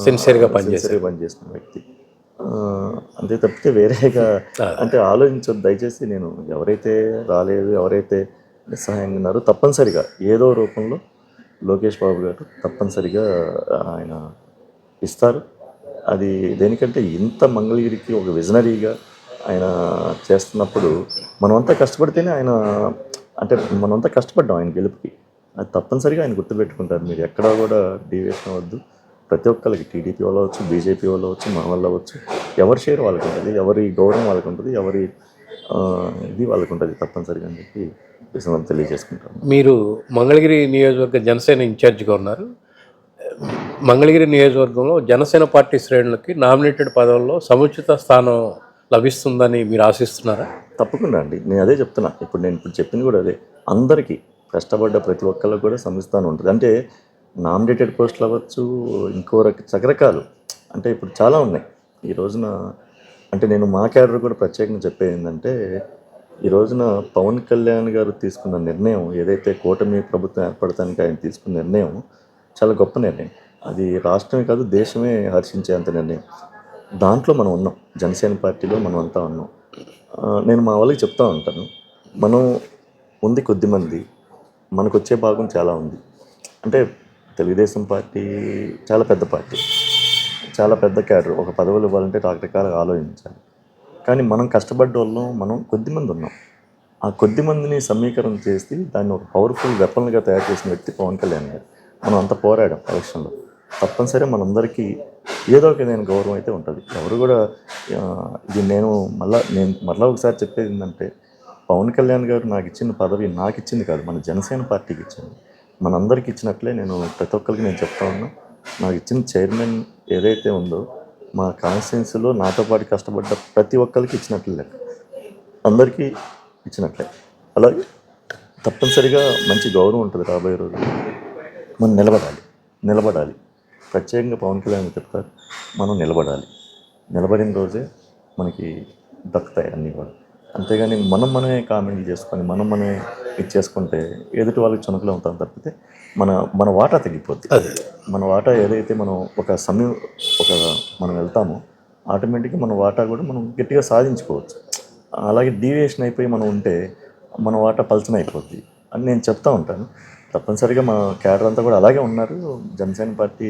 సిన్సియర్గా పనిచేసిన వ్యక్తి. అంతే తప్పితే వేరేగా అంటే ఆలోచించొద్దు దయచేసి. నేను ఎవరైతే రాలేదు, ఎవరైతే నిస్సహాయంగా ఉన్నారో తప్పనిసరిగా ఏదో రూపంలో లోకేష్ బాబు గారు తప్పనిసరిగా ఆయన ఇస్తారు. అది దేనికంటే ఇంత మంగళగిరికి ఒక విజనరీగా ఆయన చేస్తున్నప్పుడు మనమంతా కష్టపడితేనే ఆయన, అంటే మనమంతా కష్టపడ్డాం ఆయన గెలుపుకి, అది తప్పనిసరిగా ఆయన గుర్తుపెట్టుకుంటారు. మీరు ఎక్కడా కూడా డీవియేషన్ అవ్వద్దు. ప్రతి ఒక్కరికి టీడీపీ వాళ్ళు అవ్వచ్చు, బీజేపీ వాళ్ళు అవ్వచ్చు, మా వాళ్ళు అవ్వచ్చు, ఎవరి షేర్ వాళ్ళకు ఉంటుంది, ఎవరి గౌరవం వాళ్ళకు ఉంటుంది, ఎవరి ఇది వాళ్ళకు ఉంటుంది తప్పనిసరిగా అని చెప్పి విషయం తెలియజేసుకుంటాను. మీరు మంగళగిరి నియోజకవర్గ జనసేన ఇన్ఛార్జిగా ఉన్నారు. మంగళగిరి నియోజకవర్గంలో జనసేన పార్టీ శ్రేణులకి నామినేటెడ్ పదవుల్లో సముచిత స్థానం లభిస్తుందని మీరు ఆశిస్తున్నారా? తప్పకుండా అండి, నేను అదే చెప్తున్నా. నేను ఇప్పుడు చెప్పింది కూడా అదే. అందరికీ కష్టపడ్డ ప్రతి ఒక్కళ్ళకి కూడా సముచిత ఉంటుంది. అంటే నామినేటెడ్ పోస్టులు అవ్వచ్చు, ఇంకో రకరకాలు, అంటే ఇప్పుడు చాలా ఉన్నాయి ఈ రోజున. అంటే నేను మా క్యాడర్ కూడా ప్రత్యేకంగా చెప్పేది ఏంటంటే, ఈ రోజున పవన్ కళ్యాణ్ గారు తీసుకున్న నిర్ణయం ఏదైతే కూటమి ప్రభుత్వం ఏర్పడటానికి ఆయన తీసుకున్న నిర్ణయం చాలా గొప్ప నిర్ణయం. అది రాష్ట్రమే కాదు దేశమే హర్షించేంత నిర్ణయం. దాంట్లో మనం ఉన్నాం, జనసేన పార్టీలో మనం అంతా ఉన్నాం. నేను మా వాళ్ళకి చెప్తా ఉంటాను, మనం ఉంది కొద్దిమంది, మనకు వచ్చే భాగం చాలా ఉంది. అంటే తెలుగుదేశం పార్టీ చాలా పెద్ద పార్టీ, చాలా పెద్ద క్యాడర్, ఒక పదవులు ఇవ్వాలంటే రకరకాలుగా ఆలోచించాలి. కానీ మనం కష్టపడ్డ వాళ్ళం, మనం కొద్దిమంది ఉన్నాం. ఆ కొద్దిమందిని సమీకరణ చేసి దాన్ని ఒక పవర్ఫుల్ వెపన్గా తయారు చేసిన వ్యక్తి పవన్ కళ్యాణ్ గారు. మనం అంత పోరాడాం ఎలక్షన్లో. తప్పనిసరిగా మనందరికీ ఏదో ఒక నేను గౌరవం అయితే ఉంటుంది. ఎవరు కూడా ఇది నేను మళ్ళీ ఒకసారి చెప్పేది ఏంటంటే, పవన్ కళ్యాణ్ గారు నాకు ఇచ్చిన పదవి నాకు ఇచ్చింది కాదు, మన జనసేన పార్టీకి ఇచ్చింది. మనందరికి ఇచ్చినట్లే నేను ప్రతి ఒక్కరికి నేను చెప్తా ఉన్నా, నాకు ఇచ్చిన చైర్మన్ ఏదైతే ఉందో మా కాన్స్టిట్యున్సీలో నాతో పాటు కష్టపడ్డ ప్రతి ఒక్కరికి ఇచ్చినట్లే లెక్క, అందరికీ ఇచ్చినట్లే. అలాగే తప్పనిసరిగా మంచి గౌరవం ఉంటుంది రాబోయే రోజు. మనం నిలబడాలి. ప్రత్యేకంగా పవన్ కళ్యాణ్ చెప్తారు, మనం నిలబడిన రోజే మనకి దక్కుతాయి అన్నీ కూడా. అంతేగాని మనమే కామెంట్లు చేసుకొని మనమే ఇచ్చేసుకుంటే ఎదుటి వాళ్ళకి చునకలు అవుతాం తప్పితే మన వాటా తగ్గిపోద్ది. మన వాటా ఏదైతే మనం మనం వెళ్తామో ఆటోమేటిక్గా మన వాటా కూడా మనం గట్టిగా సాధించుకోవచ్చు. అలాగే డీవియేషన్ అయిపోయి మనం ఉంటే మన వాటా పల్చన అయిపోద్ది అని నేను చెప్తూ ఉంటాను. తప్పనిసరిగా మా క్యాడర్ అంతా కూడా అలాగే ఉన్నారు. జనసేన పార్టీ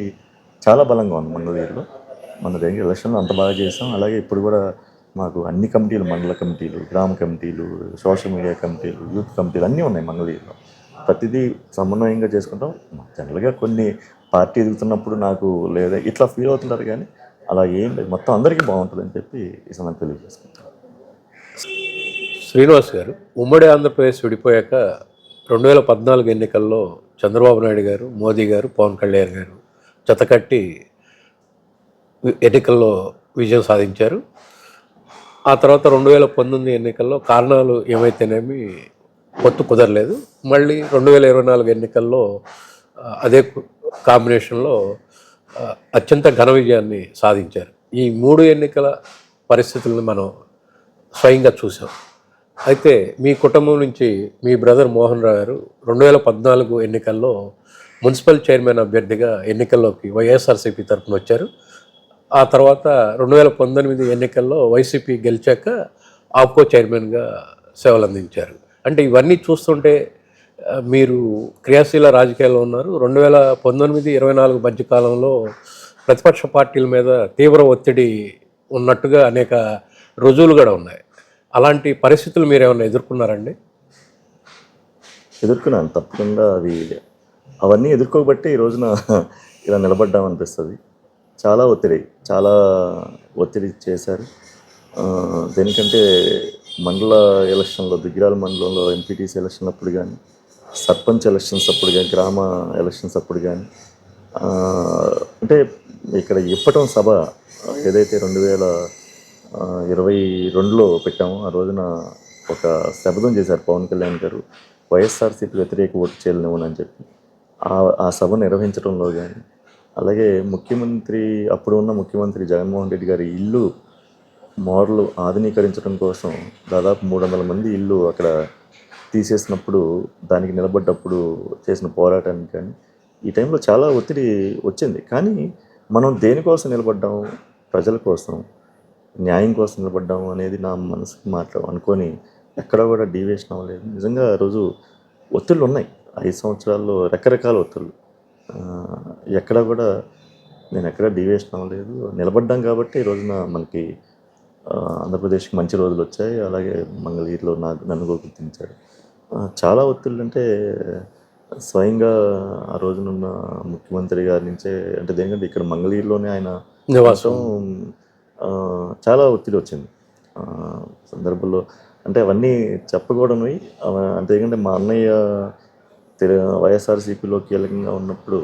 చాలా బలంగా ఉంది మంగళగిరిలో. మన దగ్గర ఎలక్షన్లో అంత బాగా చేసాం. అలాగే ఇప్పుడు కూడా మాకు అన్ని కమిటీలు, మండల కమిటీలు, గ్రామ కమిటీలు, సోషల్ మీడియా కమిటీలు, యూత్ కమిటీలు అన్నీ ఉన్నాయి మంగళగిరిలో. ప్రతిదీ సమన్వయంగా చేసుకుంటాం. జనరల్గా కొన్ని పార్టీ ఎదుగుతున్నప్పుడు నాకు లేదా ఇట్లా ఫీల్ అవుతుంటారు, కానీ అలా ఏం లేదు, మొత్తం అందరికీ బాగుంటుందని చెప్పి ఈ సమయం తెలియజేసుకుంటాం. శ్రీనివాస్ గారు, ఉమ్మడి ఆంధ్రప్రదేశ్ విడిపోయాక 2014 ఎన్నికల్లో చంద్రబాబు నాయుడు గారు, మోదీ గారు, పవన్ కళ్యాణ్ గారు జతకట్టి ఎన్నికల్లో విజయం సాధించారు. ఆ తర్వాత 2019 ఎన్నికల్లో కారణాలు ఏమైతేనేమి పొత్తు కుదరలేదు. మళ్ళీ 2024 ఎన్నికల్లో అదే కాంబినేషన్లో అత్యంత ఘన విజయాన్ని సాధించారు. ఈ 3 ఎన్నికల పరిస్థితులను మనం స్వయంగా చూసాం. అయితే మీ కుటుంబం నుంచి మీ బ్రదర్ మోహన్ రావు గారు 2014 ఎన్నికల్లో మున్సిపల్ చైర్మన్ అభ్యర్థిగా ఎన్నికల్లోకి వైఎస్ఆర్సీపీ తరఫున వచ్చారు. ఆ తర్వాత 2019 ఎన్నికల్లో వైసీపీ గెలిచాక ఆప్కో చైర్మన్గా సేవలు అందించారు. అంటే ఇవన్నీ చూస్తుంటే మీరు క్రియాశీల రాజకీయాల్లో ఉన్నారు. 2019-24 మధ్యకాలంలో ప్రతిపక్ష పార్టీల మీద తీవ్ర ఒత్తిడి ఉన్నట్టుగా అనేక రుజువులు కూడా ఉన్నాయి. అలాంటి పరిస్థితులు మీరు ఏమైనా ఎదుర్కొన్నారండి? ఎదుర్కొన్నాను తప్పకుండా. అవన్నీ ఎదుర్కోబట్టి ఈ రోజున ఇలా నిలబడ్డామనిపిస్తుంది. చాలా ఒత్తిడి చేశారు. దేనికంటే మండల ఎలక్షన్లో దుగ్గిరాల మండలంలో ఎంపీటీసీ ఎలక్షన్ అప్పుడు కానీ, సర్పంచ్ ఎలక్షన్స్ అప్పుడు కానీ, గ్రామ ఎలక్షన్స్ అప్పుడు కానీ, ఆ, అంటే ఇక్కడ ఇప్పటం సభ ఏదైతే 2022లో పెట్టామో ఆ రోజున ఒక శపథం చేశారు పవన్ కళ్యాణ్ గారు, వైఎస్ఆర్సీపీ వ్యతిరేక ఓటు చేయలేమని చెప్పి. ఆ సభ నిర్వహించడంలో కానీ, అలాగే ముఖ్యమంత్రి అప్పుడు ఉన్న ముఖ్యమంత్రి జగన్మోహన్ రెడ్డి గారి ఇల్లు మోడల్ ఆధునీకరించడం కోసం దాదాపు 300 మంది ఇల్లు అక్కడ తీసేసినప్పుడు దానికి నిలబడ్డప్పుడు చేసిన పోరాటానికి కానీ ఈ టైంలో చాలా ఒత్తిడి వచ్చింది. కానీ మనం దేనికోసం నిలబడ్డాం? ప్రజల కోసం, న్యాయం కోసం నిలబడ్డాం అనేది నా మనసుకి అనుకొని ఎక్కడా కూడా డీవియేషన్ అవ్వలేదు. నిజంగా ఆ రోజు ఒత్తిళ్ళు ఉన్నాయి. 5 సంవత్సరాల్లో రకరకాల ఒత్తిళ్ళు. ఎక్కడా కూడా నేను ఎక్కడా డీవియేషన్ అవ్వలేదు. నిలబడ్డాం కాబట్టి ఈ రోజున మనకి ఆంధ్రప్రదేశ్కి మంచి రోజులు వచ్చాయి. అలాగే మంగళగిరిలో నన్ను కూడా గుర్తించాడు. చాలా ఒత్తిళ్ళు అంటే స్వయంగా ఆ రోజునున్న ముఖ్యమంత్రి గారి నుంచే, అంటే దేనికంటే ఇక్కడ మంగళగిరిలోనే ఆయన నివాసం చాలా ఒత్తిడి వచ్చింది సందర్భంలో. అంటే అవన్నీ చెప్పకూడనివి. అంటే ఎందుకంటే మా అన్నయ్య వైఎస్ఆర్సీపీలో కీలకంగా ఉన్నప్పుడు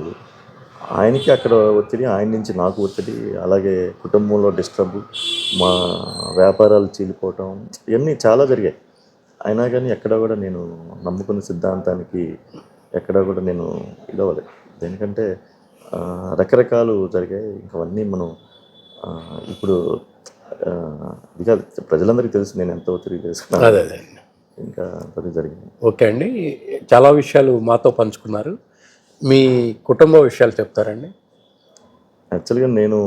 ఆయనకి అక్కడ ఒత్తిడి, ఆయన నుంచి నాకు ఒత్తిడి, అలాగే కుటుంబంలో డిస్టర్బ్, మా వ్యాపారాలు చీలిపోవటం, ఇవన్నీ చాలా జరిగాయి. అయినా కానీ ఎక్కడ కూడా నేను నమ్ముకున్న సిద్ధాంతానికి ఎక్కడ కూడా నేను ఇదవ్వలేదు. ఎందుకంటే రకరకాలు జరిగాయి. ఇంకవన్నీ మనం ఇప్పుడు ఇది కాదు, ప్రజలందరికీ తెలుసు నేను ఎంత ఒత్తిడి చేసుకున్నాను. అదే అదే ఇంకా అది జరిగింది. ఓకే అండి, చాలా విషయాలు మాతో పంచుకున్నారు. మీ కుటుంబ విషయాలు చెప్తారండి? యాక్చువల్గా నేను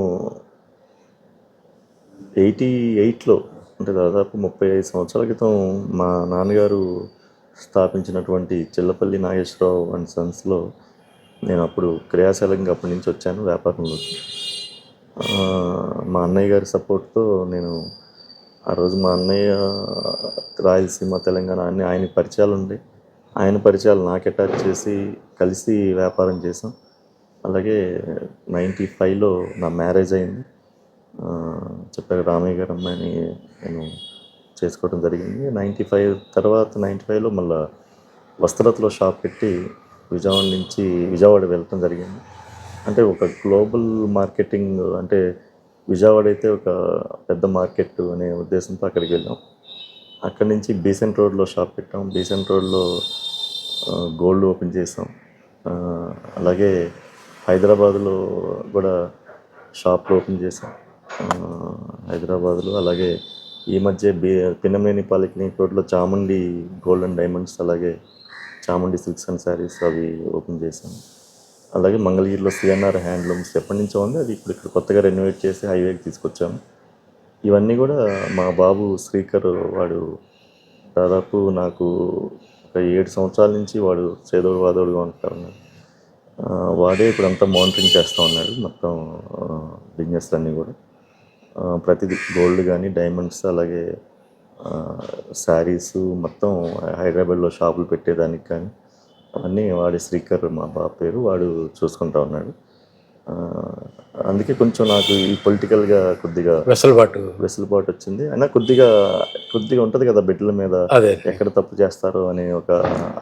88లో, అంటే దాదాపు 35 సంవత్సరాల క్రితం మా నాన్నగారు స్థాపించినటువంటి చిల్లపల్లి నాగేశ్వరరావు అండ్ సన్స్లో నేను అప్పుడు క్రియాశీలంగా అప్పటి నుంచి వచ్చాను వ్యాపారంలోకి. మా అన్నయ్య గారి సపోర్ట్తో నేను ఆ రోజు మా అన్నయ్య రాయలసీమ, తెలంగాణ అన్ని ఆయన పరిచయాలు ఉండి ఆయన పరిచయాలు నాకు అటాచ్ చేసి కలిసి వ్యాపారం చేసాం. అలాగే 95లో నా మ్యారేజ్ అయింది. చెప్పారు రామయ్య గారు అమ్మాయిని నేను చేసుకోవడం జరిగింది. 95 తర్వాత 95లో మళ్ళీ వస్త్రలతలో షాప్ పెట్టి విజయవాడ వెళ్ళటం జరిగింది. అంటే ఒక గ్లోబల్ మార్కెటింగ్, అంటే విజయవాడ అయితే ఒక పెద్ద మార్కెట్ అనే ఉద్దేశంతో అక్కడికి వెళ్ళాం. అక్కడి నుంచి బీసెంట్ రోడ్లో షాప్ పెట్టాం. బీసెంట్ రోడ్లో గోల్డ్ ఓపెన్ చేసాం. అలాగే హైదరాబాద్లో కూడా షాప్లు ఓపెన్ చేసాం హైదరాబాద్లో. అలాగే ఈ మధ్య పిన్నమనేని పాలిక్లినిక్ రోడ్లో చాముండి గోల్డ్ అండ్ డైమండ్స్, అలాగే చాముండి సిల్క్స్ అండ్ శారీస్ అవి ఓపెన్ చేసాం. అలాగే మంగళగిరిలో సిఎన్ఆర్ హ్యాండ్లూమ్స్ ఎప్పటి నుంచో ఉంది, అది ఇప్పుడు ఇక్కడ కొత్తగా రెనోవేట్ చేసి హైవేకి తీసుకొచ్చాము. ఇవన్నీ కూడా మా బాబు శ్రీకర్, వాడు దాదాపు నాకు ఒక 7 సంవత్సరాల నుంచి వాడు చేదోడు వాదోడుగా ఉంటాడు. వాడే ఇప్పుడు అంతా మానిటరింగ్ చేస్తూ ఉన్నాడు మొత్తం బిజినెస్ అన్నీ కూడా. ప్రతిదీ గోల్డ్ కానీ, డైమండ్స్, అలాగే శారీస్ మొత్తం హైదరాబాద్లో షాపులు పెట్టేదానికి కానీ అవన్నీ వాడి శ్రీకర్ మా బాబు పేరు, వాడు చూసుకుంటా ఉన్నాడు. అందుకే కొంచెం నాకు ఈ పొలిటికల్గా కొద్దిగా వెసులుబాటు వచ్చింది. అయినా కొద్దిగా ఉంటుంది కదా బిడ్డల మీద, ఎక్కడ తప్పు చేస్తారో అనే ఒక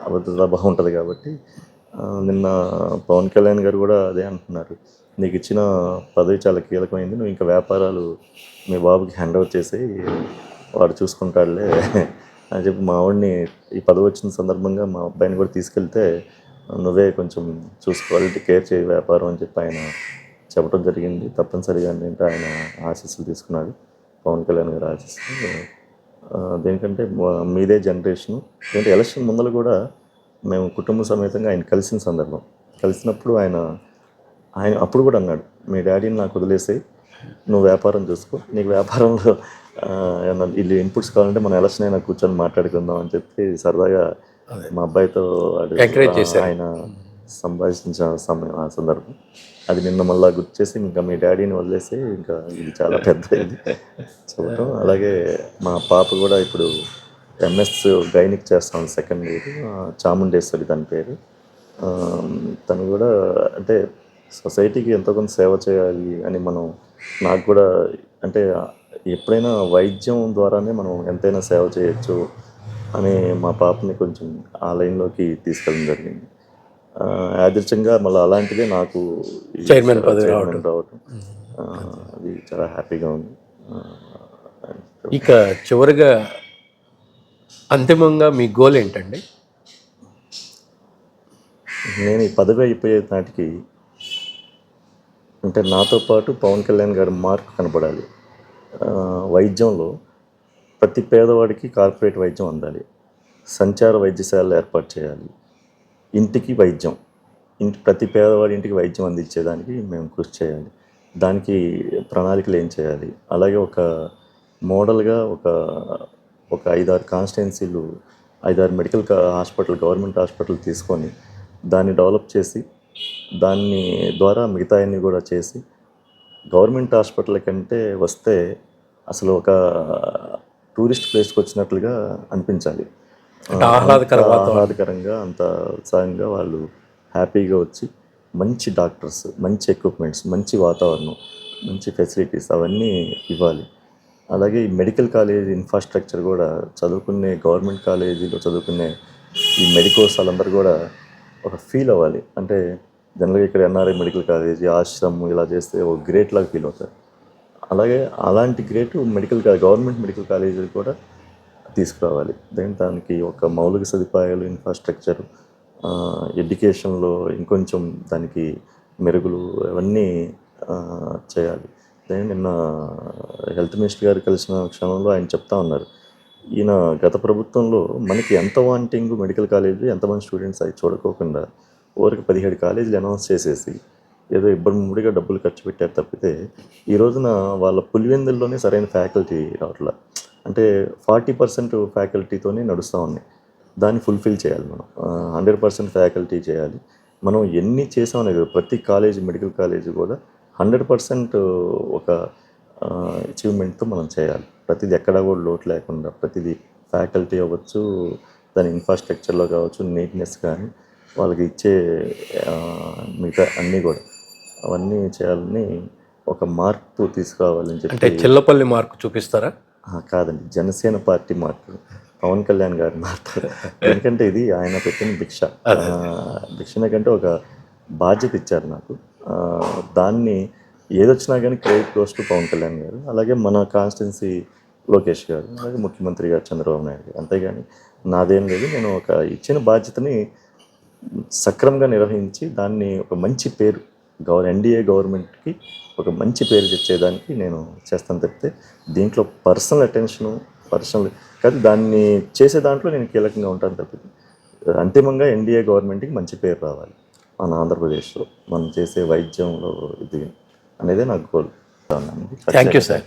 అబద్ధత ఉంటుంది కాబట్టి. నిన్న పవన్ కళ్యాణ్ గారు కూడా అదే అంటున్నారు, నీకు ఇచ్చిన పదవి చాలా కీలకమైంది, నువ్వు ఇంకా వ్యాపారాలు మీ బాబుకి హ్యాండ్ ఓవర్ చేసి వాడు చూసుకుంటాడులే అని చెప్పి మా వాడిని ఈ పదవి వచ్చిన సందర్భంగా మా అబ్బాయిని కూడా తీసుకెళ్తే నువ్వే కొంచెం చూసుకోవాలి, కేర్ చేయి వ్యాపారం అని చెప్పి ఆయన చెప్పడం జరిగింది. తప్పనిసరిగా ఏంటంటే ఆయన ఆశీస్సులు తీసుకున్నాడు, పవన్ కళ్యాణ్ గారి ఆశీస్సులు. దేనికంటే మీదే జనరేషను. ఏంటంటే ఎలక్షన్ ముందర కూడా మేము కుటుంబ సమేతంగా ఆయన కలిసినప్పుడు ఆయన అప్పుడు కూడా అన్నాడు, మీ డాడీని నాకు వదిలేసాయి, నువ్వు వ్యాపారం చూసుకో, నీకు వ్యాపారంలో ఏమన్నా ఇల్లు ఇన్పుట్స్ కావాలంటే మనం ఎలక్షన్ అయినా కూర్చొని మాట్లాడుకుందాం అని చెప్పి సరదాగా మా అబ్బాయితో ఆయన సంభాషించిన ఆ సందర్భం అది నిన్న మళ్ళీ గుర్తు చేసి, ఇంకా మీ డాడీని వదిలేసి ఇంకా ఇది చాలా పెద్ద ఇది చెప్పటం. అలాగే మా పాప కూడా ఇప్పుడు ఎంఎస్ గైనిక్ చేస్తాం, సెకండ్ ఇయర్, చాముండేశ్వరి తన పేరు. తను కూడా అంటే సొసైటీకి ఎంతో కొంత సేవ చేయాలి అని నాకు కూడా అంటే ఎప్పుడైనా వైద్యం ద్వారానే మనం ఎంతైనా సేవ చేయొచ్చు అని మా పాపని కొంచెం ఆ లైన్లోకి తీసుకెళ్ళడం జరిగింది. యాదృచ్ఛంగా మళ్ళీ అలాంటిదే నాకు ఈ చైర్మన్ పదవి చైర్మన్ రావటం ఆ, అది చాలా హ్యాపీగా ఉంది. ఇక చివరిగా అంతిమంగా మీ గోల్ ఏంటండి? నేను ఈ పదవి అయిపోయే నాటికి అంటే నాతో పాటు పవన్ కళ్యాణ్ గారి మార్క్ కనపడాలి. వైద్యంలో ప్రతి పేదవాడికి కార్పొరేట్ వైద్యం అందాలి. సంచార వైద్యశాలలు ఏర్పాటు చేయాలి. ఇంటికి వైద్యం, ప్రతి పేదవాడి ఇంటికి వైద్యం అందించేదానికి మేము కృషి చేయాలి. దానికి ప్రణాళికలు ఏం చేయాలి, అలాగే ఒక మోడల్గా ఒక 5-6 కాన్స్టిట్యున్సీలు 5-6 మెడికల్ హాస్పిటల్, గవర్నమెంట్ హాస్పిటల్ తీసుకొని దాన్ని డెవలప్ చేసి దాన్ని ద్వారా మిగతా అన్నీ కూడా చేసి గవర్నమెంట్ హాస్పిటల్ కంటే వస్తే అసలు ఒక టూరిస్ట్ ప్లేస్కి వచ్చినట్లుగా అనిపించాలి. ఆహ్లాదకరంగా, అంత ఉత్సాహంగా వాళ్ళు హ్యాపీగా వచ్చి మంచి డాక్టర్స్, మంచి ఎక్విప్మెంట్స్, మంచి వాతావరణం, మంచి ఫెసిలిటీస్ అవన్నీ ఇవ్వాలి. అలాగే ఈ మెడికల్ కాలేజ్ ఇన్ఫ్రాస్ట్రక్చర్ కూడా చదువుకునే గవర్నమెంట్ కాలేజీలో చదువుకునే ఈ మెడికోస్ వాళ్ళందరూ కూడా ఒక ఫీల్ అవ్వాలి. అంటే జనరల్గా ఇక్కడ ఎన్ఆర్ఐ మెడికల్ కాలేజీ, ఆశ్రమం ఇలా చేస్తే ఒక గ్రేట్ లాగా ఫీల్ అవుతారు. అలాగే అలాంటి గ్రేట్ గవర్నమెంట్ మెడికల్ కాలేజీలు కూడా తీసుకురావాలి. దానికి ఒక మౌలిక సదుపాయాలు, ఇన్ఫ్రాస్ట్రక్చర్, ఎడ్యుకేషన్లో ఇంకొంచెం దానికి మెరుగులు అవన్నీ చేయాలి. నిన్న హెల్త్ మినిస్టర్ గారు కలిసిన క్షణంలో ఆయన చెప్తా ఉన్నారు, ఈయన గత ప్రభుత్వంలో మనకి ఎంత వాంటింగ్ మెడికల్ కాలేజీ, ఎంతమంది స్టూడెంట్స్ అవి చూడుకోకుండా ఊరికి 17 కాలేజీలు అనౌన్స్ చేసేసి ఏదో ఇబ్బడిముడిగా డబ్బులు ఖర్చు పెట్టారు తప్పితే ఈ రోజున వాళ్ళ పులివెందుల్లోనే సరైన ఫ్యాకల్టీ రావట్లా. అంటే 40% ఫ్యాకల్టీతోనే నడుస్తూ ఉన్నాయి. దాన్ని ఫుల్ఫిల్ చేయాలి మనం. 100% ఫ్యాకల్టీ చేయాలి. మనం ఎన్ని చేసామనేది ప్రతి కాలేజీ, మెడికల్ కాలేజీ కూడా 100% ఒక అచీవ్మెంట్తో మనం చేయాలి. ప్రతిదీ ఎక్కడా కూడా లోటు లేకుండా, ప్రతిదీ ఫ్యాకల్టీ అవ్వచ్చు, దాని ఇన్ఫ్రాస్ట్రక్చర్లో కావచ్చు, నీట్నెస్ కానీ, వాళ్ళకి ఇచ్చే మిగతా అన్నీ కూడా అవన్నీ చేయాలని ఒక మార్పు తీసుకురావాలని చెప్పి. అంటే చిల్లపల్లి మార్కు చూపిస్తారా? కాదండి, జనసేన పార్టీ మార్పు, పవన్ కళ్యాణ్ గారి మార్పు. ఎందుకంటే ఇది ఆయన పెట్టిన భిక్షణ కంటే ఒక బాధ్యత ఇచ్చారు నాకు. దాన్ని ఏదొచ్చినా కానీ credit goes to Pawan Kalyan garu, అలాగే మన కాన్స్టిట్యున్సీ లోకేష్ గారు, అలాగే ముఖ్యమంత్రి గారు చంద్రబాబు నాయుడు గారు. అంతేగాని నాదేం లేదు. నేను ఒక ఇచ్చిన బాధ్యతని సక్రమంగా నిర్వహించి దాన్ని ఒక మంచి పేరు ఎన్డీఏ గవర్నమెంట్కి ఒక మంచి పేరు తెచ్చేదానికి నేను చేస్తాను తప్పితే దీంట్లో పర్సనల్ అటెన్షను కాదు, దాన్ని చేసే దాంట్లో నేను కీలకంగా ఉంటాను తప్పితే అంతిమంగా ఎన్డీఏ గవర్నమెంట్కి మంచి పేరు రావాలి మన ఆంధ్రప్రదేశ్లో మనం చేసే వైద్యంలో ఇది అనేదే నాకు గోల్. Thank you sir.